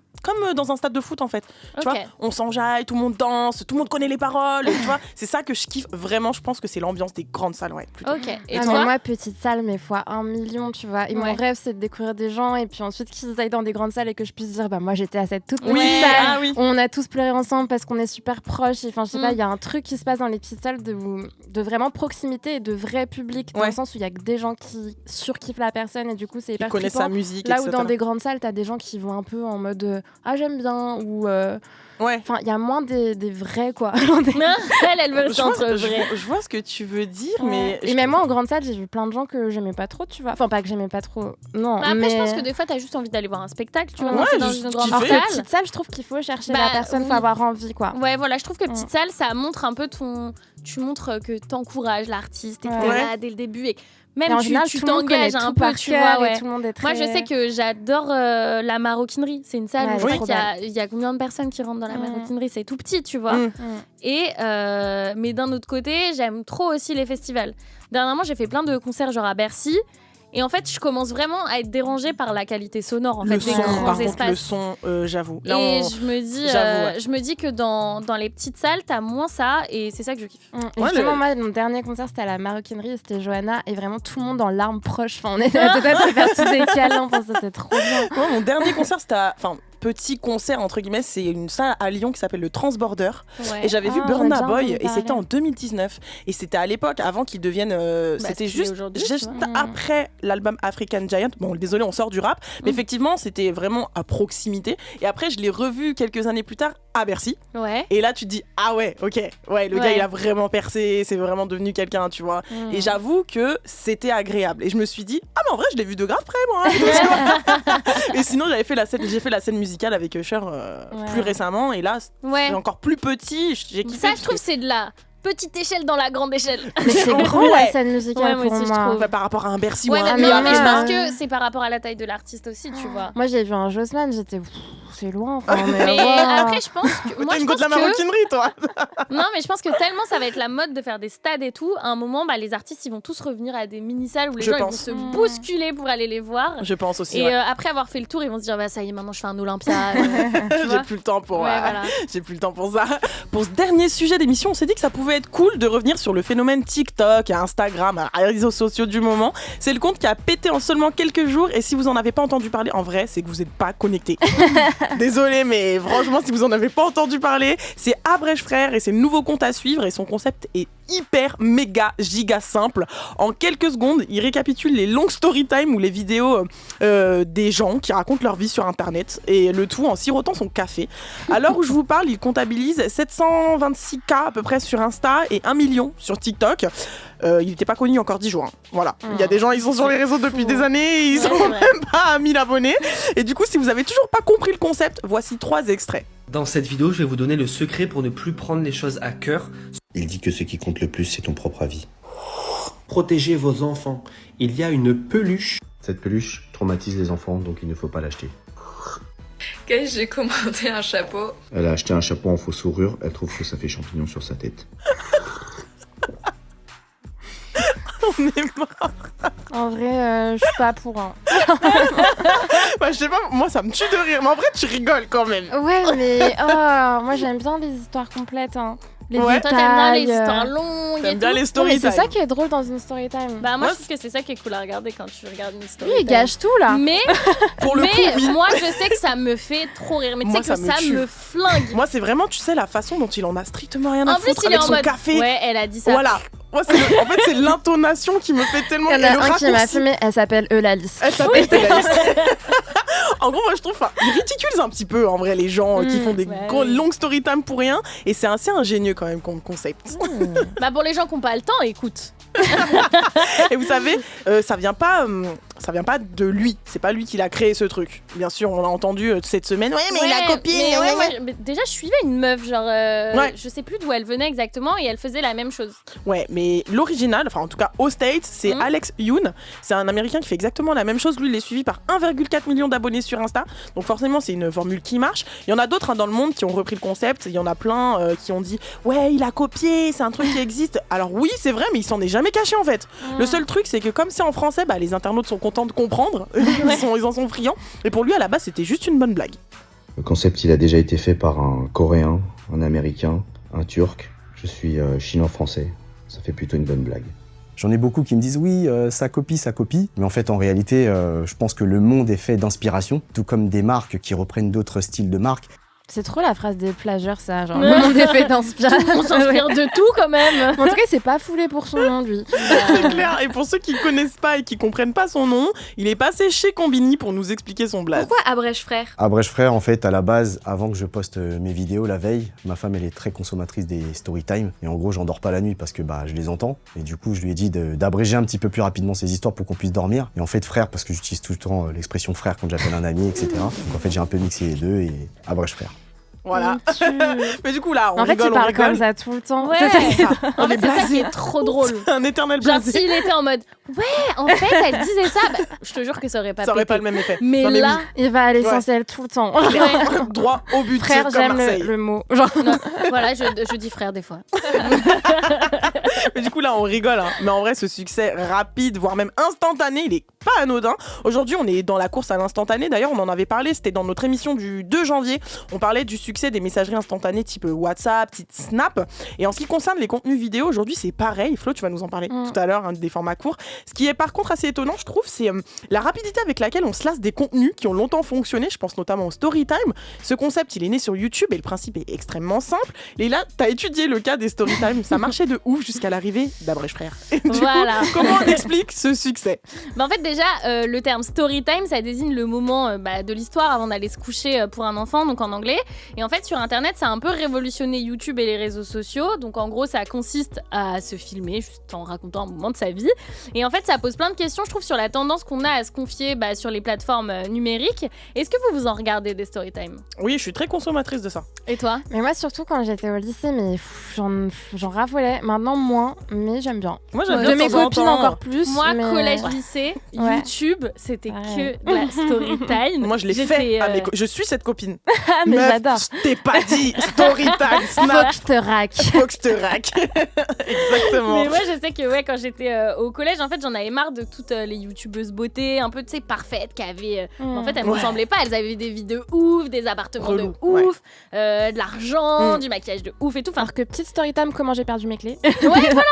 dans un stade de foot en fait. Tu vois, on s'enjaille, tout le monde danse, tout le monde connaît les paroles. Tu vois, c'est ça que je kiffe vraiment. Je pense que c'est l'ambiance des grandes salles, ouais. Plutôt. Et toi ? Moi, petite salle, mais fois 1 million, tu vois. Et mon rêve, c'est de découvrir des gens et puis ensuite qu'ils aillent dans des grandes salles et que je puisse dire, moi, j'étais à cette toute petite salle. On a tous pleuré ensemble parce qu'on est super proches. Enfin, je sais pas, il y a un truc qui se passe dans les petites salles de vraiment proximité et de vrai public, dans le sens où il y a que des gens qui surkiffent la personne et du coup, c'est hyper connaissent sa musique. Là etc. où dans des grandes salles, t'as des gens qui vont un peu en mode j'aime bien ou enfin il y a moins des vrais quoi. Elle veut le centre vrai. Je vois ce que tu veux dire mais et même moi en grande salle j'ai vu plein de gens que j'aimais pas trop, tu vois, enfin pas que j'aimais pas trop, non, après mais je pense que des fois t'as juste envie d'aller voir un spectacle, tu vois, dans une grande salle. salle. Petite salle je trouve qu'il faut chercher la personne, faut avoir envie quoi. Ouais voilà, je trouve que petite salle ça montre un peu tu montres que t'encourages l'artiste et que t'es là dès le début et même tu t'engages un peu, tu vois. Ouais. Tout le monde est très... Moi, je sais que j'adore la maroquinerie. C'est une salle où je crois qu'il y a combien de personnes qui rentrent dans la maroquinerie. C'est tout petit, tu vois. Et, mais d'un autre côté, j'aime trop aussi les festivals. Dernièrement, j'ai fait plein de concerts genre à Bercy. Et en fait, je commence vraiment à être dérangée par la qualité sonore, en fait, des grands espaces. Le son, j'avoue. Là, je me dis que dans les petites salles, t'as moins ça, et c'est ça que je kiffe. Justement, moi, mon dernier concert, c'était à la maroquinerie, et c'était Johanna, et vraiment tout le monde en larmes proches. Enfin, on était à deux doigts de faire tous des câlins. Enfin, c'était trop bien. Mon dernier concert, c'était petit concert, entre guillemets, c'est une salle à Lyon qui s'appelle le Transborder. Ouais. Et j'avais vu Burna Boy, et c'était en 2019. Et c'était à l'époque, avant qu'il devienne... c'était juste après l'album African Giant. Bon, désolé, on sort du rap. Mais effectivement, c'était vraiment à proximité. Et après, je l'ai revu quelques années plus tard à Bercy. Ouais. Et là, tu te dis, ah ouais, ok. Ouais, le gars, il a vraiment percé. C'est vraiment devenu quelqu'un, tu vois. Et j'avoue que c'était agréable. Et je me suis dit, ah mais en vrai, je l'ai vu de grave près, moi. Et sinon, j'ai fait la scène musicale avec Usher plus récemment. Et là, c'est encore plus petit. J'ai kiffé. Ça, je trouve, c'est de la petite échelle dans la grande échelle. Mais c'est grand la scène musicale pour moi. Par rapport à un Bercy, mais je pense que c'est par rapport à la taille de l'artiste aussi, tu vois. Moi, j'ai vu un Jossman, j'étais... c'est loin. Mais après, je pense que... T'as une go de la maroquinerie, toi. Non, mais je pense que tellement ça va être la mode de faire des stades et tout, à un moment, les artistes, ils vont tous revenir à des mini-salles où les gens ils vont se bousculer pour aller les voir. Je pense aussi, Et après avoir fait le tour, ils vont se dire, ça y est, maintenant, je fais un Olympia. J'ai plus le temps pour... J'ai plus le temps pour ça. Pour ce dernier sujet d'émission, on s'est dit que ça pouvait être cool de revenir sur le phénomène TikTok, Instagram, les réseaux sociaux du moment. C'est le compte qui a pété en seulement quelques jours, et si vous en avez pas entendu parler, en vrai, c'est que vous n'êtes pas connectés. Désolé, mais franchement, si vous en avez pas entendu parler, c'est Abrèche Frères et c'est le nouveau compte à suivre, et son concept est hyper méga giga simple. En quelques secondes, il récapitule les longues story time ou les vidéos des gens qui racontent leur vie sur internet, et le tout en sirotant son café. À l'heure où je vous parle, il comptabilise 726K à peu près sur Insta et 1 million sur TikTok. Il n'était pas connu il y a encore 10 jours. Voilà. Il y a des gens, ils sont sur les réseaux depuis des années et ils sont même pas à 1000 abonnés. Et du coup, si vous avez toujours pas compris le concept, voici 3 extraits. Dans cette vidéo, je vais vous donner le secret pour ne plus prendre les choses à cœur. Il dit que ce qui compte le plus, c'est ton propre avis. Protégez vos enfants. Il y a une peluche. Cette peluche traumatise les enfants, donc il ne faut pas l'acheter. J'ai commandé un chapeau. Elle a acheté un chapeau en fausse fourrure, elle trouve que ça fait champignon sur sa tête. On est mort. En vrai, je suis pas pour un. Je sais pas, moi ça me tue de rire, mais en vrai tu rigoles quand même. Ouais, mais moi j'aime bien les histoires complètes. Les détails. Toi t'aimes bien les histoires longues. T'aimes bien les story time. C'est ça qui est drôle dans une story time. Moi je trouve que c'est ça qui est cool à regarder quand tu regardes une story time. Il gâche tout là. Mais pour le coup, oui. Moi je sais que ça me fait trop rire. Mais tu sais que ça me flingue. Moi c'est vraiment, tu sais, la façon dont il en a strictement rien à foutre. En plus il est en mode café. Ouais, elle a dit ça. Voilà. Moi, en fait, c'est l'intonation qui me fait tellement... Il y en a un qui m'a filmé, elle s'appelle Eulalis. Elle s'appelle Eulalis. En gros, moi, je trouve... ils ridiculisent un petit peu, en vrai, les gens qui font des longues story time pour rien. Et c'est assez ingénieux, quand même, comme concept. Pour les gens qui n'ont pas le temps, écoute. Et vous savez, ça vient pas de lui. C'est pas lui qui l'a créé, ce truc. Bien sûr, on l'a entendu cette semaine. Ouais, mais la copine... Mais déjà, je suivais une meuf, genre... Je sais plus d'où elle venait exactement, et elle faisait la même chose. Ouais, mais l'original, enfin en tout cas aux States, c'est Alex Yoon. C'est un Américain qui fait exactement la même chose. Lui, il est suivi par 1,4 million d'abonnés sur Insta. Donc forcément, c'est une formule qui marche. Il y en a d'autres dans le monde qui ont repris le concept. Il y en a plein qui ont dit « Ouais, il a copié, c'est un truc qui existe. » Alors oui, c'est vrai, mais il s'en est jamais caché en fait. Le seul truc, c'est que comme c'est en français, les internautes sont contents de comprendre. Ils en sont friands. Et pour lui, à la base, c'était juste une bonne blague. Le concept, il a déjà été fait par un Coréen, un Américain, un Turc. Je suis chinois-français. Ça fait plutôt une bonne blague. J'en ai beaucoup qui me disent oui, ça copie. Mais en fait, en réalité, je pense que le monde est fait d'inspiration, tout comme des marques qui reprennent d'autres styles de marques. C'est trop la phrase des plageurs, ça. Genre, le monde est fait d'inspiration. On s'inspire de tout, quand même. En tout cas, c'est pas foulé pour son nom, lui. C'est clair. Et pour ceux qui connaissent pas et qui comprennent pas son nom, il est passé chez Combini pour nous expliquer son blaze. Pourquoi Abrèche Frères ? Abrèche Frères, en fait, à la base, avant que je poste mes vidéos la veille, ma femme, elle est très consommatrice des story time. Et en gros, j'en dors pas la nuit parce que je les entends. Et du coup, je lui ai dit d'abréger un petit peu plus rapidement ces histoires pour qu'on puisse dormir. Et en fait, frère, parce que j'utilise tout le temps l'expression frère quand j'appelle un ami, etc. Donc en fait, j'ai un peu mixé les deux et Abrèche Frères. Voilà. Mais du coup, là, on rigole, tu parles comme ça tout le temps. Ouais, c'est ça. En fait, c'est ça qui est trop drôle. C'est un éternel blasé. Genre, s'il était en mode « Ouais, en fait, elle disait ça », je te jure que ça aurait pas le même effet. Mais non, là, il va à l'essentiel tout le temps. Droit au but. Frère, j'aime le mot. Genre... Non, voilà, je dis frère des fois. Mais du coup, là, on rigole. Mais en vrai, ce succès rapide, voire même instantané, il est pas anodin. Aujourd'hui, on est dans la course à l'instantané. D'ailleurs, on en avait parlé, c'était dans notre émission du 2 janvier. On parlait du succès des messageries instantanées type WhatsApp, type Snap. Et en ce qui concerne les contenus vidéo, aujourd'hui, c'est pareil. Flo, tu vas nous en parler tout à l'heure, des formats courts. Ce qui est par contre assez étonnant, je trouve, c'est la rapidité avec laquelle on se lasse des contenus qui ont longtemps fonctionné. Je pense notamment au Storytime. Ce concept, il est né sur YouTube et le principe est extrêmement simple. Et là, tu as étudié le cas des Storytime. Ça marchait de ouf jusqu'à l'arrivée d'Abrège Frères. Et du coup, comment on explique ce succès ? En fait, déjà, le terme Storytime, ça désigne le moment de l'histoire avant d'aller se coucher pour un enfant, donc en anglais. Et en fait, sur Internet, ça a un peu révolutionné YouTube et les réseaux sociaux. Donc en gros, ça consiste à se filmer juste en racontant un moment de sa vie. Et en fait, ça pose plein de questions, je trouve, sur la tendance qu'on a à se confier sur les plateformes numériques. Est-ce que vous en regardez des Storytime ? Oui, je suis très consommatrice de ça. Et toi ? Mais moi, surtout quand j'étais au lycée, j'en raffolais. Maintenant, moins, mais j'aime bien. Moi, j'aime de mes copines encore plus. Moi, mais... collège, lycée, YouTube, c'était que de la Storytime. Moi, je l'ai fait. Je suis cette copine. Mais j'adore. Je t'ai pas dit Storytime, Snap. Faut que je te rack. Faut que je te rack. Exactement. Mais moi, je sais que quand j'étais au collège, en fait, j'en avais marre de toutes les youtubeuses beauté, un peu, tu sais, parfaites, qui avaient... En fait, elles me ressemblaient pas. Elles avaient des vies de ouf, des appartements de ouf, de l'argent, du maquillage de ouf et tout. Alors que petite Storytime, comment j'ai perdu mes clés. Ouais, voilà.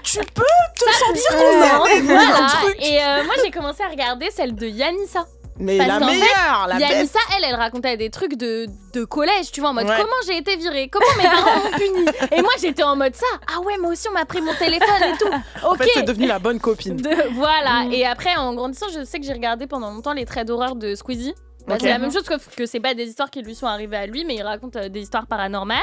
Tu peux te sentir concernée. Voilà. Et moi, j'ai commencé à regarder celle de Yanissa. Mais la meilleure, la Yanissa, elle racontait des trucs de collège, tu vois, en mode comment j'ai été virée, comment mes parents m'ont punie. Et moi, j'étais en mode ça. Ah ouais, moi aussi, on m'a pris mon téléphone et tout. En fait, c'est devenu la bonne copine. Voilà. Et après, en grandissant, je sais que j'ai regardé pendant longtemps les traits d'horreur de Squeezie. C'est la même chose que c'est pas des histoires qui lui sont arrivées à lui, mais il raconte des histoires paranormales.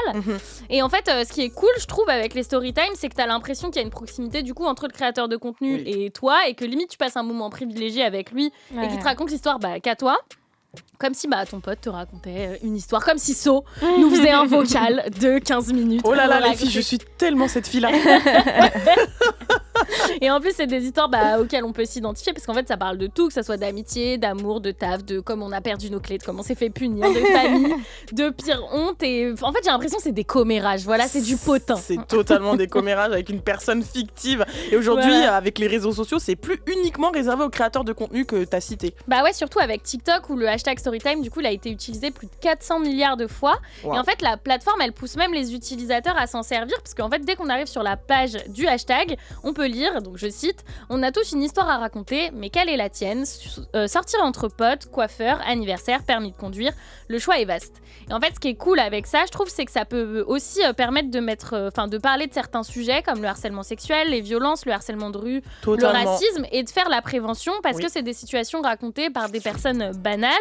Et en fait, ce qui est cool, je trouve, avec les Storytime, c'est que t'as l'impression qu'il y a une proximité du coup entre le créateur de contenu et toi, et que limite tu passes un moment privilégié avec lui et qu'il te raconte l'histoire qu'à toi. Comme si ton pote te racontait une histoire, comme si So nous faisait un vocal de 15 minutes. Oh là là, les filles, je suis tellement cette fille-là. Et en plus, c'est des histoires auxquelles on peut s'identifier, parce qu'en fait, ça parle de tout, que ça soit d'amitié, d'amour, de taf, de comment on a perdu nos clés, de comment on s'est fait punir, de famille, de pire honte. Et en fait, j'ai l'impression que c'est des commérages. Voilà, c'est du potin. C'est totalement des commérages avec une personne fictive. Et aujourd'hui, avec les réseaux sociaux, c'est plus uniquement réservé aux créateurs de contenu que t'as cité. Ouais, surtout avec TikTok, où le hashtag Storytime, du coup, il a été utilisé plus de 400 milliards de fois. Wow. Et en fait, la plateforme, elle pousse même les utilisateurs à s'en servir, parce qu'en fait, dès qu'on arrive sur la page du hashtag, on peut lire, donc je cite, « On a tous une histoire à raconter, mais quelle est la tienne ? Sortir entre potes, coiffeur, anniversaire, permis de conduire, le choix est vaste. » Et en fait, ce qui est cool avec ça, je trouve, c'est que ça peut aussi permettre de parler de certains sujets, comme le harcèlement sexuel, les violences, le harcèlement de rue, le racisme, et de faire la prévention, parce que c'est des situations racontées par des personnes banales.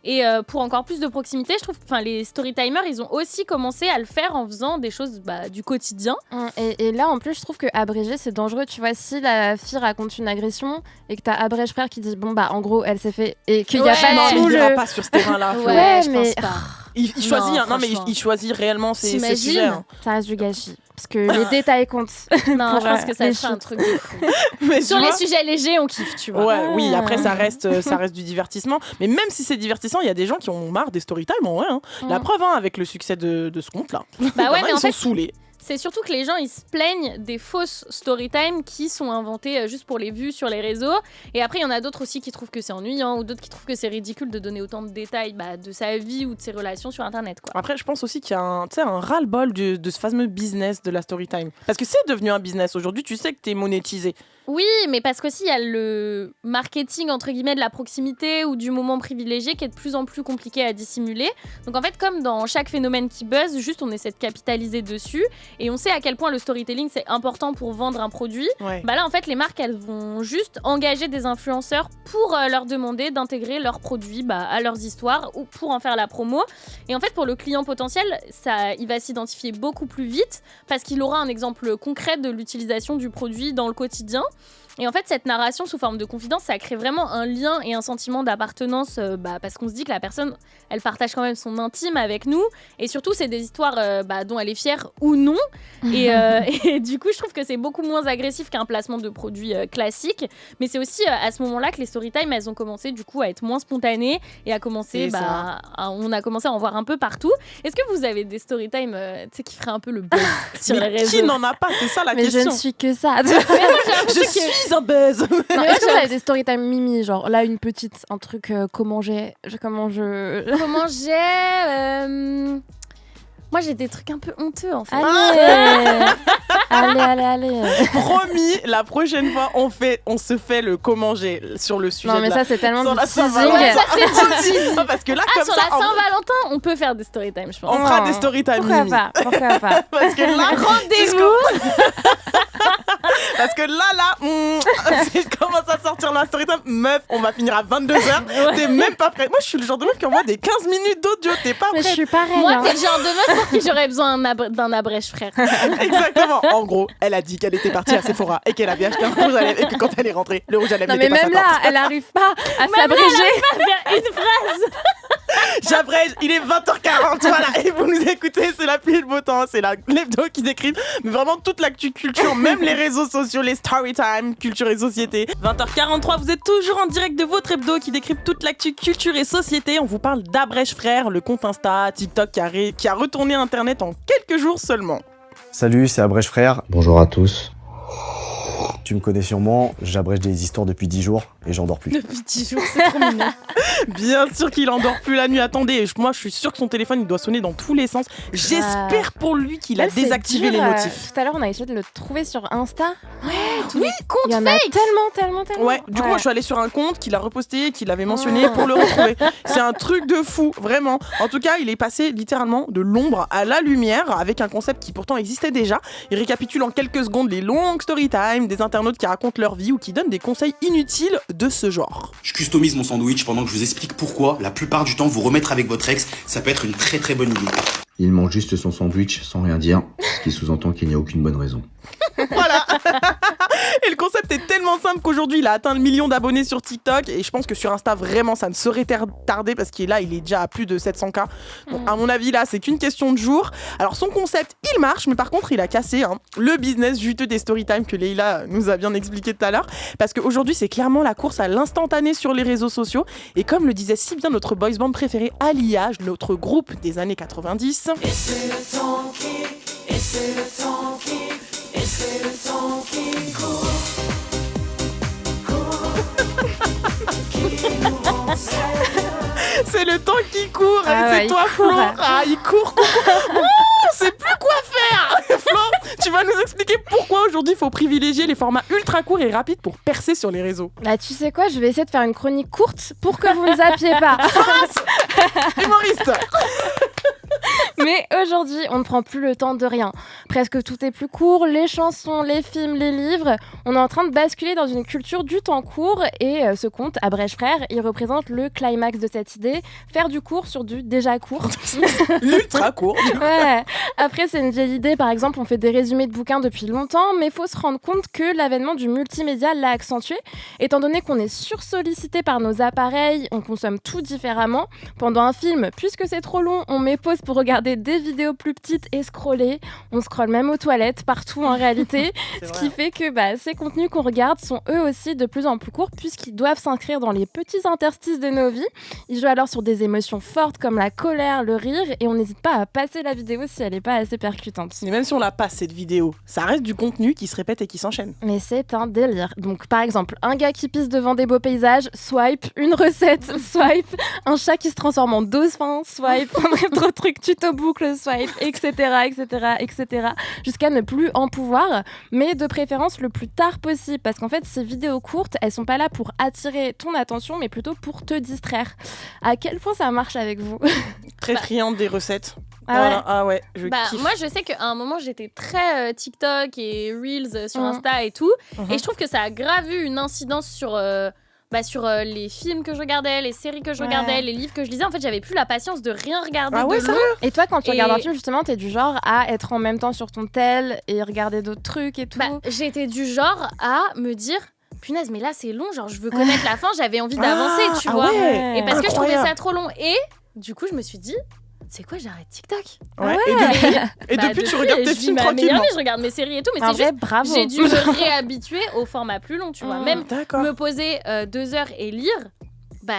Et pour encore plus de proximité, je trouve, les storytimers, ils ont aussi commencé à le faire en faisant des choses du quotidien. Et là, en plus, je trouve que abréger, c'est dangereux. Tu vois, si la fille raconte une agression et que t'as Abrège Frère qui dit en gros, elle s'est fait et qu'il y a pas il ira pas sur ce terrain-là. Je pense pas. Il choisit réellement ses sujets. Hein. Ça reste du gâchis. Parce que les détails comptent. Non, je pense que ça serait un truc de fou. Mais sur les sujets légers, on kiffe, tu vois. Oui, après, ça reste du divertissement. Mais même si c'est divertissant, il y a des gens qui ont marre des storytime, en vrai. Hein. La preuve, avec le succès de ce compte-là. Mais ils sont saoulés. C'est surtout que les gens, ils se plaignent des fausses storytime qui sont inventées juste pour les vues sur les réseaux. Et après, il y en a d'autres aussi qui trouvent que c'est ennuyant ou d'autres qui trouvent que c'est ridicule de donner autant de détails de sa vie ou de ses relations sur Internet, quoi. Après, je pense aussi qu'il y a un ras-le-bol de ce fameux business de la storytime. Parce que c'est devenu un business. Aujourd'hui, tu sais que t'es monétisé. Oui, mais parce qu'aussi, il y a le marketing, entre guillemets, de la proximité ou du moment privilégié qui est de plus en plus compliqué à dissimuler. Donc en fait, comme dans chaque phénomène qui buzz, juste on essaie de capitaliser dessus. Et on sait à quel point le storytelling, c'est important pour vendre un produit. Ouais. Là, en fait, les marques, elles vont juste engager des influenceurs pour leur demander d'intégrer leurs produits à leurs histoires ou pour en faire la promo. Et en fait, pour le client potentiel, il va s'identifier beaucoup plus vite parce qu'il aura un exemple concret de l'utilisation du produit dans le quotidien. Et en fait, cette narration sous forme de confidence, ça crée vraiment un lien et un sentiment d'appartenance parce qu'on se dit que la personne, elle partage quand même son intime avec nous. Et surtout, c'est des histoires dont elle est fière ou non. Et du coup, je trouve que c'est beaucoup moins agressif qu'un placement de produit classique. Mais c'est aussi à ce moment-là que les storytime, elles ont commencé du coup à être moins spontanées et à commencer, on a commencé à en voir un peu partout. Est-ce que vous avez des storytime qui feraient un peu le buzz sur les réseaux? Qui n'en a pas? C'est ça la question. Mais je ne suis que ça. Je suis un buzz. Est-ce que vous avez des storytime mimi, genre là une petite, un truc comment j'ai. Moi, j'ai des trucs un peu honteux, en fait. Allez. Promis, la prochaine fois, on se fait le comment j'ai sur le sujet. Non, mais ça, c'est tellement du teasing. Ça, c'est du teasing. Parce que là, comme sur la Saint-Valentin, on peut faire des storytime, je pense. On fera des storytime. Pourquoi pas. Parce que là, rendez-vous. Parce que là, si je commence à sortir ma storytime, meuf, on va finir à 22h. T'es même pas prête. Moi, je suis le genre de meuf qui envoie des 15 minutes d'audio. T'es pas prête. Mais je suis pareille. Moi, t'es le genre de meuf pour qui j'aurais besoin d'un abrège, frère. Exactement. En gros, elle a dit qu'elle était partie à Sephora et qu'elle avait acheté un rouge à lèvres et que quand elle est rentrée, le rouge à lèvres n'était pas 50. Non, mais même là, elle arrive pas à s'abréger. Une phrase. J'abrège, il est 20h40, voilà, et vous nous écoutez, c'est la pluie et le beau temps, c'est l'hebdo qui décrit, mais vraiment toute l'actu culture, même les réseaux sociaux, les storytime, culture et société. 20h43, vous êtes toujours en direct de votre hebdo qui décrypte toute l'actu culture et société. On vous parle d'Abrège Frères, le compte Insta, TikTok qui a retourné Internet en quelques jours seulement. Salut, c'est Abrège Frères. Bonjour à tous. Tu me connais sûrement, j'abrège des histoires depuis 10 jours et j'en dors plus. Depuis 10 jours, c'est trop mignon. Bien sûr qu'il en dort plus la nuit. Attendez, moi je suis sûre que son téléphone il doit sonner dans tous les sens. J'espère pour lui qu'il a désactivé les notifs. Tout à l'heure, on a essayé de le trouver sur Insta. Ouais, tous les comptes il y en a tellement. Ouais, du coup, moi je suis allée sur un compte qu'il a reposté, qu'il avait mentionné pour le retrouver. C'est un truc de fou, vraiment. En tout cas, il est passé littéralement de l'ombre à la lumière avec un concept qui pourtant existait déjà. Il récapitule en quelques secondes les longues storytime des internautes qui racontent leur vie ou qui donnent des conseils inutiles de ce genre. Je customise mon sandwich pendant que je vous explique pourquoi, la plupart du temps, vous remettre avec votre ex, ça peut être une très très bonne idée. Il mange juste son sandwich sans rien dire, ce qui sous-entend qu'il n'y a aucune bonne raison. Voilà. Et le concept est tellement simple qu'aujourd'hui il a atteint le million d'abonnés sur TikTok et je pense que sur Insta vraiment ça ne saurait tarder parce qu'il est déjà à plus de 700K. Donc à mon avis là c'est qu'une question de jour. Alors son concept il marche mais par contre il a cassé le business juteux des storytime que Leïla nous a bien expliqué tout à l'heure parce qu'aujourd'hui c'est clairement la course à l'instantané sur les réseaux sociaux et comme le disait si bien notre boys band préféré Aliyah, notre groupe des années 90. Et c'est le temps qui, et c'est le temps qui, et c'est le temps qui court, qui nous renseigne. C'est le temps qui court, et c'est toi Flo. Ah, il court. On sait plus quoi faire. Flo, tu vas nous expliquer pourquoi aujourd'hui il faut privilégier les formats ultra courts et rapides pour percer sur les réseaux. Bah tu sais quoi, je vais essayer de faire une chronique courte pour que vous ne zappiez pas. Humoriste. Mais aujourd'hui, on ne prend plus le temps de rien. Presque tout est plus court, les chansons, les films, les livres. On est en train de basculer dans une culture du temps court et ce conte, Abrège Frères, il représente le climax de cette idée, faire du court sur du déjà court. L'ultra court. Ouais. Après, c'est une vieille idée. Par exemple, on fait des résumés de bouquins depuis longtemps, mais il faut se rendre compte que l'avènement du multimédia l'a accentué. Étant donné qu'on est sursollicité par nos appareils, on consomme tout différemment. Pendant un film, puisque c'est trop long, on met pause pour regarder des vidéos plus petites et scroller. On scrolle même aux toilettes, partout en réalité. Ce qui fait que ces contenus qu'on regarde sont eux aussi de plus en plus courts puisqu'ils doivent s'inscrire dans les petits interstices de nos vies. Ils jouent alors sur des émotions fortes comme la colère, le rire et on n'hésite pas à passer la vidéo si elle n'est pas assez percutante. Mais même si on la passe cette vidéo, ça reste du contenu qui se répète et qui s'enchaîne. Mais c'est un délire. Donc par exemple, un gars qui pisse devant des beaux paysages, swipe, une recette, swipe, un chat qui se transforme en dauphin, swipe, d'autres trucs tuto boucle, swipe, etc., jusqu'à ne plus en pouvoir, mais de préférence le plus tard possible, parce qu'en fait, ces vidéos courtes, elles sont pas là pour attirer ton attention, mais plutôt pour te distraire. À quel point ça marche avec vous ? Très friande des recettes. Ah ouais, je kiffe. Moi, je sais qu'à un moment, j'étais très TikTok et Reels sur Insta et tout, et je trouve que ça a grave eu une incidence sur... sur les films que je regardais, les séries que je regardais, les livres que je lisais. En fait, j'avais plus la patience de rien regarder de long. Et toi, quand tu regardes un film, justement, t'es du genre à être en même temps sur ton tel et regarder d'autres trucs et tout. J'étais du genre à me dire... Punaise, mais là c'est long, genre je veux connaître la fin, j'avais envie d'avancer, tu vois. Ouais. Et parce que je trouvais ça trop long. Et du coup, je me suis dit, c'est quoi, j'arrête TikTok. Ouais. Et depuis, tu regardes tes films tranquillement. Je regarde mes séries et tout, mais En c'est vrai, juste, bravo. j'ai dû me réhabituer au format plus long, tu vois. Même me poser 2 heures et lire,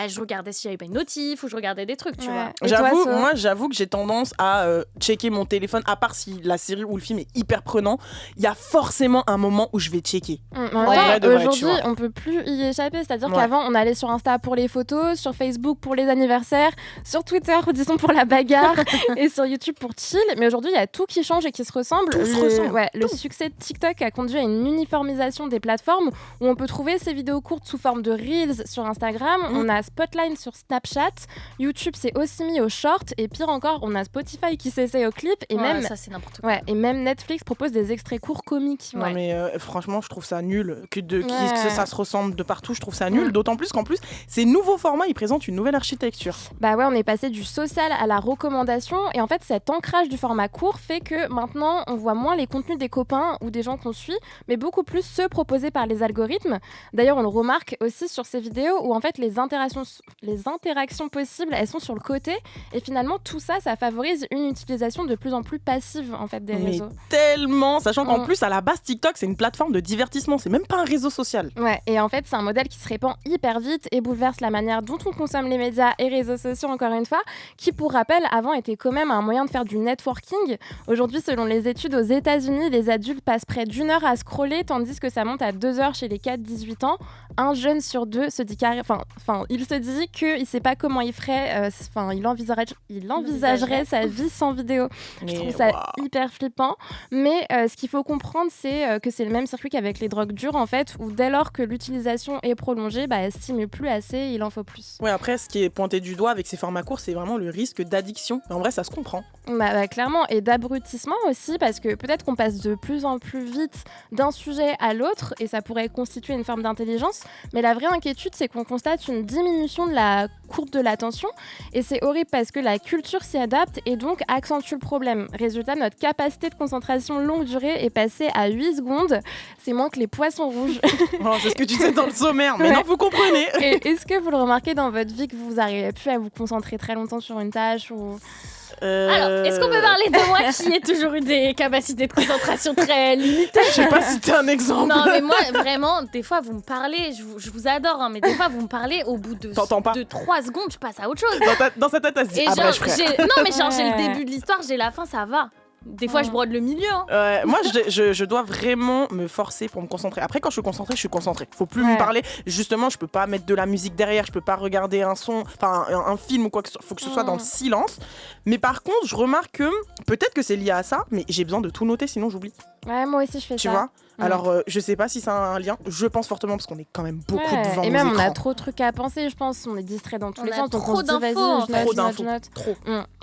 je regardais s'il y avait pas une notif ou je regardais des trucs, tu vois. J'avoue que j'ai tendance à checker mon téléphone, à part si la série ou le film est hyper prenant, il y a forcément un moment où je vais checker. Aujourd'hui, on peut plus y échapper. C'est-à-dire qu'avant, on allait sur Insta pour les photos, sur Facebook pour les anniversaires, sur Twitter, disons, pour la bagarre, et sur YouTube pour chill. Mais aujourd'hui, il y a tout qui change et qui se ressemble. Le succès de TikTok a conduit à une uniformisation des plateformes où on peut trouver ces vidéos courtes sous forme de Reels sur Instagram. On a Spotline sur Snapchat, YouTube s'est aussi mis aux shorts et pire encore, on a Spotify qui s'essaye aux clips et même ça c'est n'importe quoi. Et même Netflix propose des extraits courts comiques. Non mais franchement, je trouve ça nul que ça se ressemble de partout, je trouve ça nul, d'autant plus qu'en plus, ces nouveaux formats, ils présentent une nouvelle architecture. On est passé du social à la recommandation et en fait, cet ancrage du format court fait que maintenant, on voit moins les contenus des copains ou des gens qu'on suit, mais beaucoup plus ceux proposés par les algorithmes. D'ailleurs, on le remarque aussi sur ces vidéos où en fait les interactions possibles, elles sont sur le côté et finalement tout ça favorise une utilisation de plus en plus passive en fait des réseaux. Tellement, sachant qu'en plus à la base TikTok c'est une plateforme de divertissement, c'est même pas un réseau social. Et en fait c'est un modèle qui se répand hyper vite et bouleverse la manière dont on consomme les médias et réseaux sociaux encore une fois, qui pour rappel avant était quand même un moyen de faire du networking. Aujourd'hui selon les études aux États-Unis, les adultes passent près d'1 heure à scroller tandis que ça monte à 2 heures chez les 4-18 ans. Un jeune sur 2 se dit il se dit qu'il ne sait pas comment il ferait, il envisagerait sa vie sans vidéo. Je trouve ça hyper flippant. Mais ce qu'il faut comprendre, c'est que c'est le même circuit qu'avec les drogues dures, en fait, où dès lors que l'utilisation est prolongée, elle ne stimule plus assez, il en faut plus. Après, ce qui est pointé du doigt avec ces formats courts, c'est vraiment le risque d'addiction. En vrai, ça se comprend. Clairement, et d'abrutissement aussi, parce que peut-être qu'on passe de plus en plus vite d'un sujet à l'autre, et ça pourrait constituer une forme d'intelligence, mais la vraie inquiétude, c'est qu'on constate une diminution de la courbe de l'attention, et c'est horrible parce que la culture s'y adapte et donc accentue le problème. Résultat, notre capacité de concentration longue durée est passée à 8 secondes, c'est moins que les poissons rouges. C'est ce que tu sais dans le sommaire, mais non, vous comprenez. Et est-ce que vous le remarquez dans votre vie que vous arrivez plus à vous concentrer très longtemps sur une tâche ou... Alors, est-ce qu'on peut parler de moi qui ai toujours eu des capacités de concentration très limitées? Je sais pas si t'es un exemple. Non, mais moi, vraiment, des fois, vous me parlez, je vous adore, mais des fois, vous me parlez, au bout de 3 secondes, je passe à autre chose. Dans sa tête, elle se dit, non, mais genre, j'ai le début de l'histoire, j'ai la fin, ça va. Des fois, je brode le milieu. Moi, je dois vraiment me forcer pour me concentrer. Après, quand je suis concentrée. Faut plus me parler. Justement, je peux pas mettre de la musique derrière. Je peux pas regarder un film ou quoi que ce soit. Faut que ce soit dans le silence. Mais par contre, je remarque que peut-être que c'est lié à ça, mais j'ai besoin de tout noter, sinon j'oublie. Moi aussi, je fais ça. Tu vois ? Alors, je sais pas si ça a un lien. Je pense fortement parce qu'on est quand même beaucoup devant et nos même, écrans. on a trop de trucs à penser, je pense. On est distrait dans tous les sens. Trop d'infos. Trop d'infos.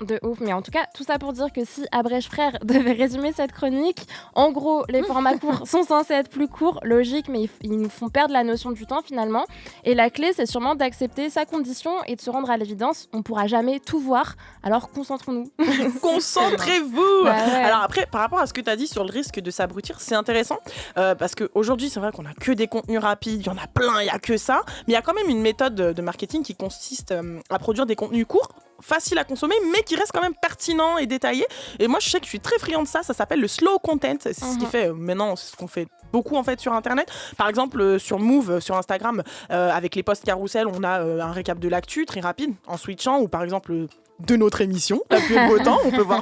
De ouf. Mais en tout cas, tout ça pour dire que si Abrèche Frères devait résumer cette chronique, en gros, les formats courts sont censés être plus courts, logique, mais ils nous font perdre la notion du temps finalement. Et la clé, c'est sûrement d'accepter sa condition et de se rendre à l'évidence. On pourra jamais tout voir, alors concentrons-nous. Concentrez-vous. Alors après, par rapport à ce que tu as dit sur le risque de s'abrutir, c'est intéressant. Parce qu'aujourd'hui, c'est vrai qu'on a que des contenus rapides, il y en a plein, il n'y a que ça. Mais il y a quand même une méthode de marketing qui consiste à produire des contenus courts, faciles à consommer, mais qui restent quand même pertinents et détaillés. Et moi, je sais que je suis très friand de ça. Ça s'appelle le slow content. C'est ce qui fait maintenant, c'est ce qu'on fait beaucoup en fait sur Internet. Par exemple, sur Move, sur Instagram, avec les posts carousel, on a un récap de l'actu très rapide en switchant, ou par exemple... de notre émission, la pluie et le beau temps, on peut voir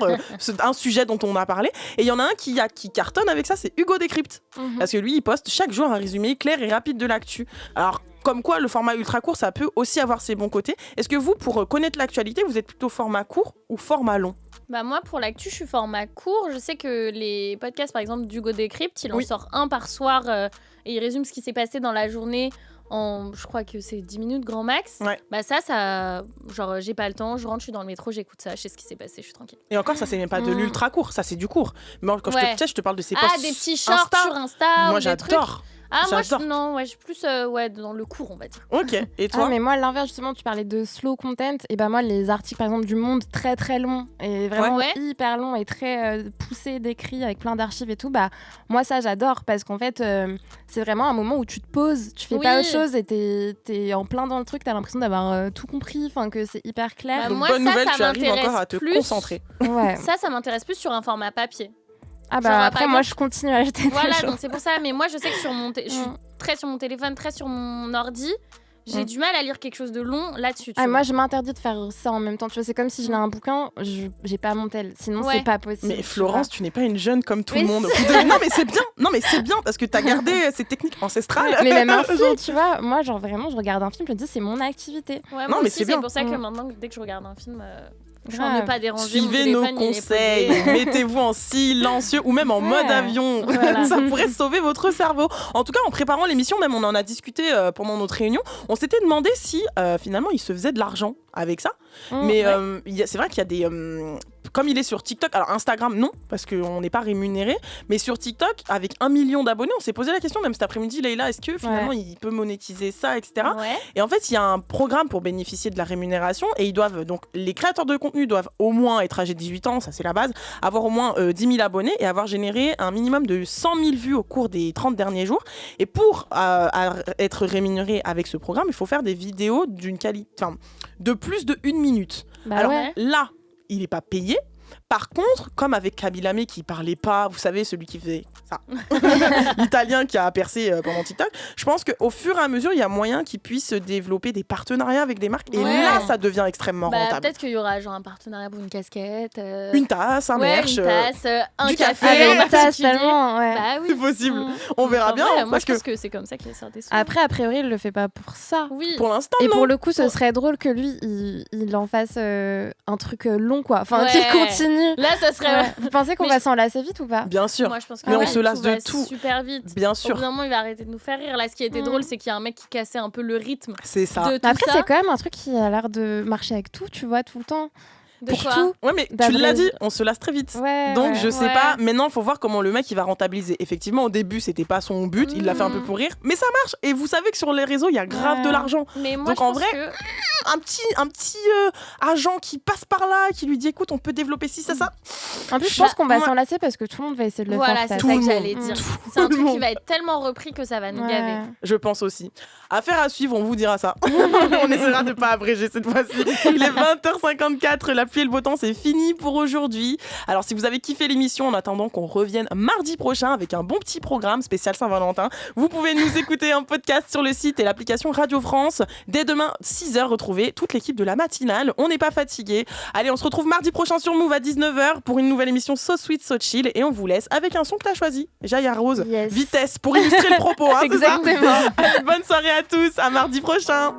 un sujet dont on a parlé. Et il y en a un qui cartonne avec ça, c'est Hugo Décrypte. Parce que lui, il poste chaque jour un résumé clair et rapide de l'actu. Alors, comme quoi, le format ultra court, ça peut aussi avoir ses bons côtés. Est-ce que vous, pour connaître l'actualité, vous êtes plutôt format court ou format long ? Moi, pour l'actu, je suis format court. Je sais que les podcasts, par exemple, d'Hugo Décrypte, il en sort un par soir et il résume ce qui s'est passé dans la journée. Je crois que c'est 10 minutes grand max. Ça, genre, j'ai pas le temps, je rentre, je suis dans le métro, j'écoute ça, je sais ce qui s'est passé, je suis tranquille. Et encore, ça, c'est même pas de l'ultra court, ça, c'est du court. Mais quand je te parle de ces posts des petits shorts sur Insta. Moi, j'adore. Ah, moi, je suis plus dans le court, on va dire. Ok, et toi? Mais moi, à l'inverse, justement, tu parlais de slow content. Et moi, les articles, par exemple, du Monde, très très longs, et vraiment hyper longs et très poussés, décrits, avec plein d'archives et tout, moi, ça, j'adore, parce qu'en fait, c'est vraiment un moment où tu te poses, tu fais pas autre chose, et t'es en plein dans le truc, t'as l'impression d'avoir tout compris, que c'est hyper clair. Donc, bonne nouvelle, tu arrives encore à te concentrer. Ouais. Ça m'intéresse plus sur un format papier. Après, moi, je continue à acheter Voilà, des choses. donc c'est pour ça. Mais moi, je sais que je suis très sur mon téléphone, très sur mon ordi. J'ai du mal à lire quelque chose de long là-dessus. Moi, je m'interdis de faire ça en même temps. Tu vois, c'est comme si je lis un bouquin, j'ai pas mon tel. Sinon, c'est pas possible. Mais Florence, tu n'es pas une jeune comme tout le monde. Non, mais c'est bien. Non, mais c'est bien parce que t'as gardé ces techniques ancestrales. Mais même un film, tu vois. Moi, genre vraiment, je regarde un film, je me dis, c'est mon activité. Ouais, moi aussi, c'est pour ça que maintenant, dès que je regarde un film. Je n'en ai pas dérangé. Suivez nos conseils, mettez-vous en silencieux ou même en mode avion. Voilà. Ça pourrait sauver votre cerveau. En tout cas, en préparant l'émission, même on en a discuté pendant notre réunion, on s'était demandé si finalement il se faisait de l'argent avec ça. Mais c'est vrai qu'il y a des... comme il est sur TikTok, alors Instagram non, parce qu'on n'est pas rémunéré, mais sur TikTok, avec 1 million d'abonnés, on s'est posé la question, même cet après-midi, Leïla, est-ce que finalement il peut monétiser ça, etc. Et en fait, il y a un programme pour bénéficier de la rémunération, et ils doivent, donc les créateurs de contenu doivent au moins être âgés de 18 ans, ça c'est la base, avoir au moins 10 000 abonnés et avoir généré un minimum de 100 000 vues au cours des 30 derniers jours. Et pour être rémunéré avec ce programme, il faut faire des vidéos d'une qualité, de plus de 1 minute. Alors là, il n'est pas payé. Par contre, comme avec Kaby Lamé qui parlait pas, vous savez, celui qui faisait ça, l'italien qui a percé pendant TikTok, je pense qu'au fur et à mesure, il y a moyen qu'il puisse développer des partenariats avec des marques. Et là, ça devient extrêmement rentable. Peut-être qu'il y aura genre un partenariat pour une casquette. Une tasse, un merch. Une tasse, un du café. Une tasse, tellement. Bah oui. C'est possible. On verra bien. Moi, je pense que c'est comme ça qu'il sort des sous. Après, a priori, il le fait pas pour ça. Oui. Pour l'instant, Et non. pour le coup, ce serait drôle que lui, il en fasse un truc long, quoi. Enfin, qu'il continue. Là, ça serait. Vous pensez qu'on va s'en lasser vite ou pas? Bien sûr. Moi, je pense que mais on se lasse de va tout. Super vite. Bien sûr. Au bout d'un moment, il va arrêter de nous faire rire. Là, ce qui était drôle, c'est qu'il y a un mec qui cassait un peu le rythme. C'est ça. De tout Après, ça. c'est quand même un truc qui a l'air de marcher avec tout, tu vois, tout le temps. Pour tout. Ouais, mais tu l'as dit, on se lasse très vite. Donc je sais pas. Maintenant, il faut voir comment le mec il va rentabiliser. Effectivement, au début, c'était pas son but. Il l'a fait un peu pour rire, mais ça marche. Et vous savez que sur les réseaux, il y a grave de l'argent. Mais moi, donc en vrai, un petit agent qui passe par là, qui lui dit écoute, on peut développer ci, ça. En plus, je pense qu'on va s'en lasser parce que tout le monde va essayer de le faire. Voilà, c'est ça que j'allais dire. C'est un truc qui va être tellement repris que ça va nous gaver. Je pense aussi. Affaire à suivre, on vous dira ça. On essaiera de pas abréger cette fois-ci. Il est 20h54, la pluie et le beau temps, c'est fini pour aujourd'hui. Alors si vous avez kiffé l'émission, en attendant qu'on revienne mardi prochain avec un bon petit programme spécial Saint-Valentin, vous pouvez nous écouter en podcast sur le site et l'application Radio France. Dès demain 6h, retrouvez toute l'équipe de la matinale. On n'est pas fatigué. Allez, on se retrouve mardi prochain sur Move à 19h pour une nouvelle émission So Sweet So Chill, et on vous laisse avec un son que t'as choisi. Jaya Rose, Vitesse, pour illustrer le propos. Hein, exactement. Allez, bonne soirée à tous, à mardi prochain.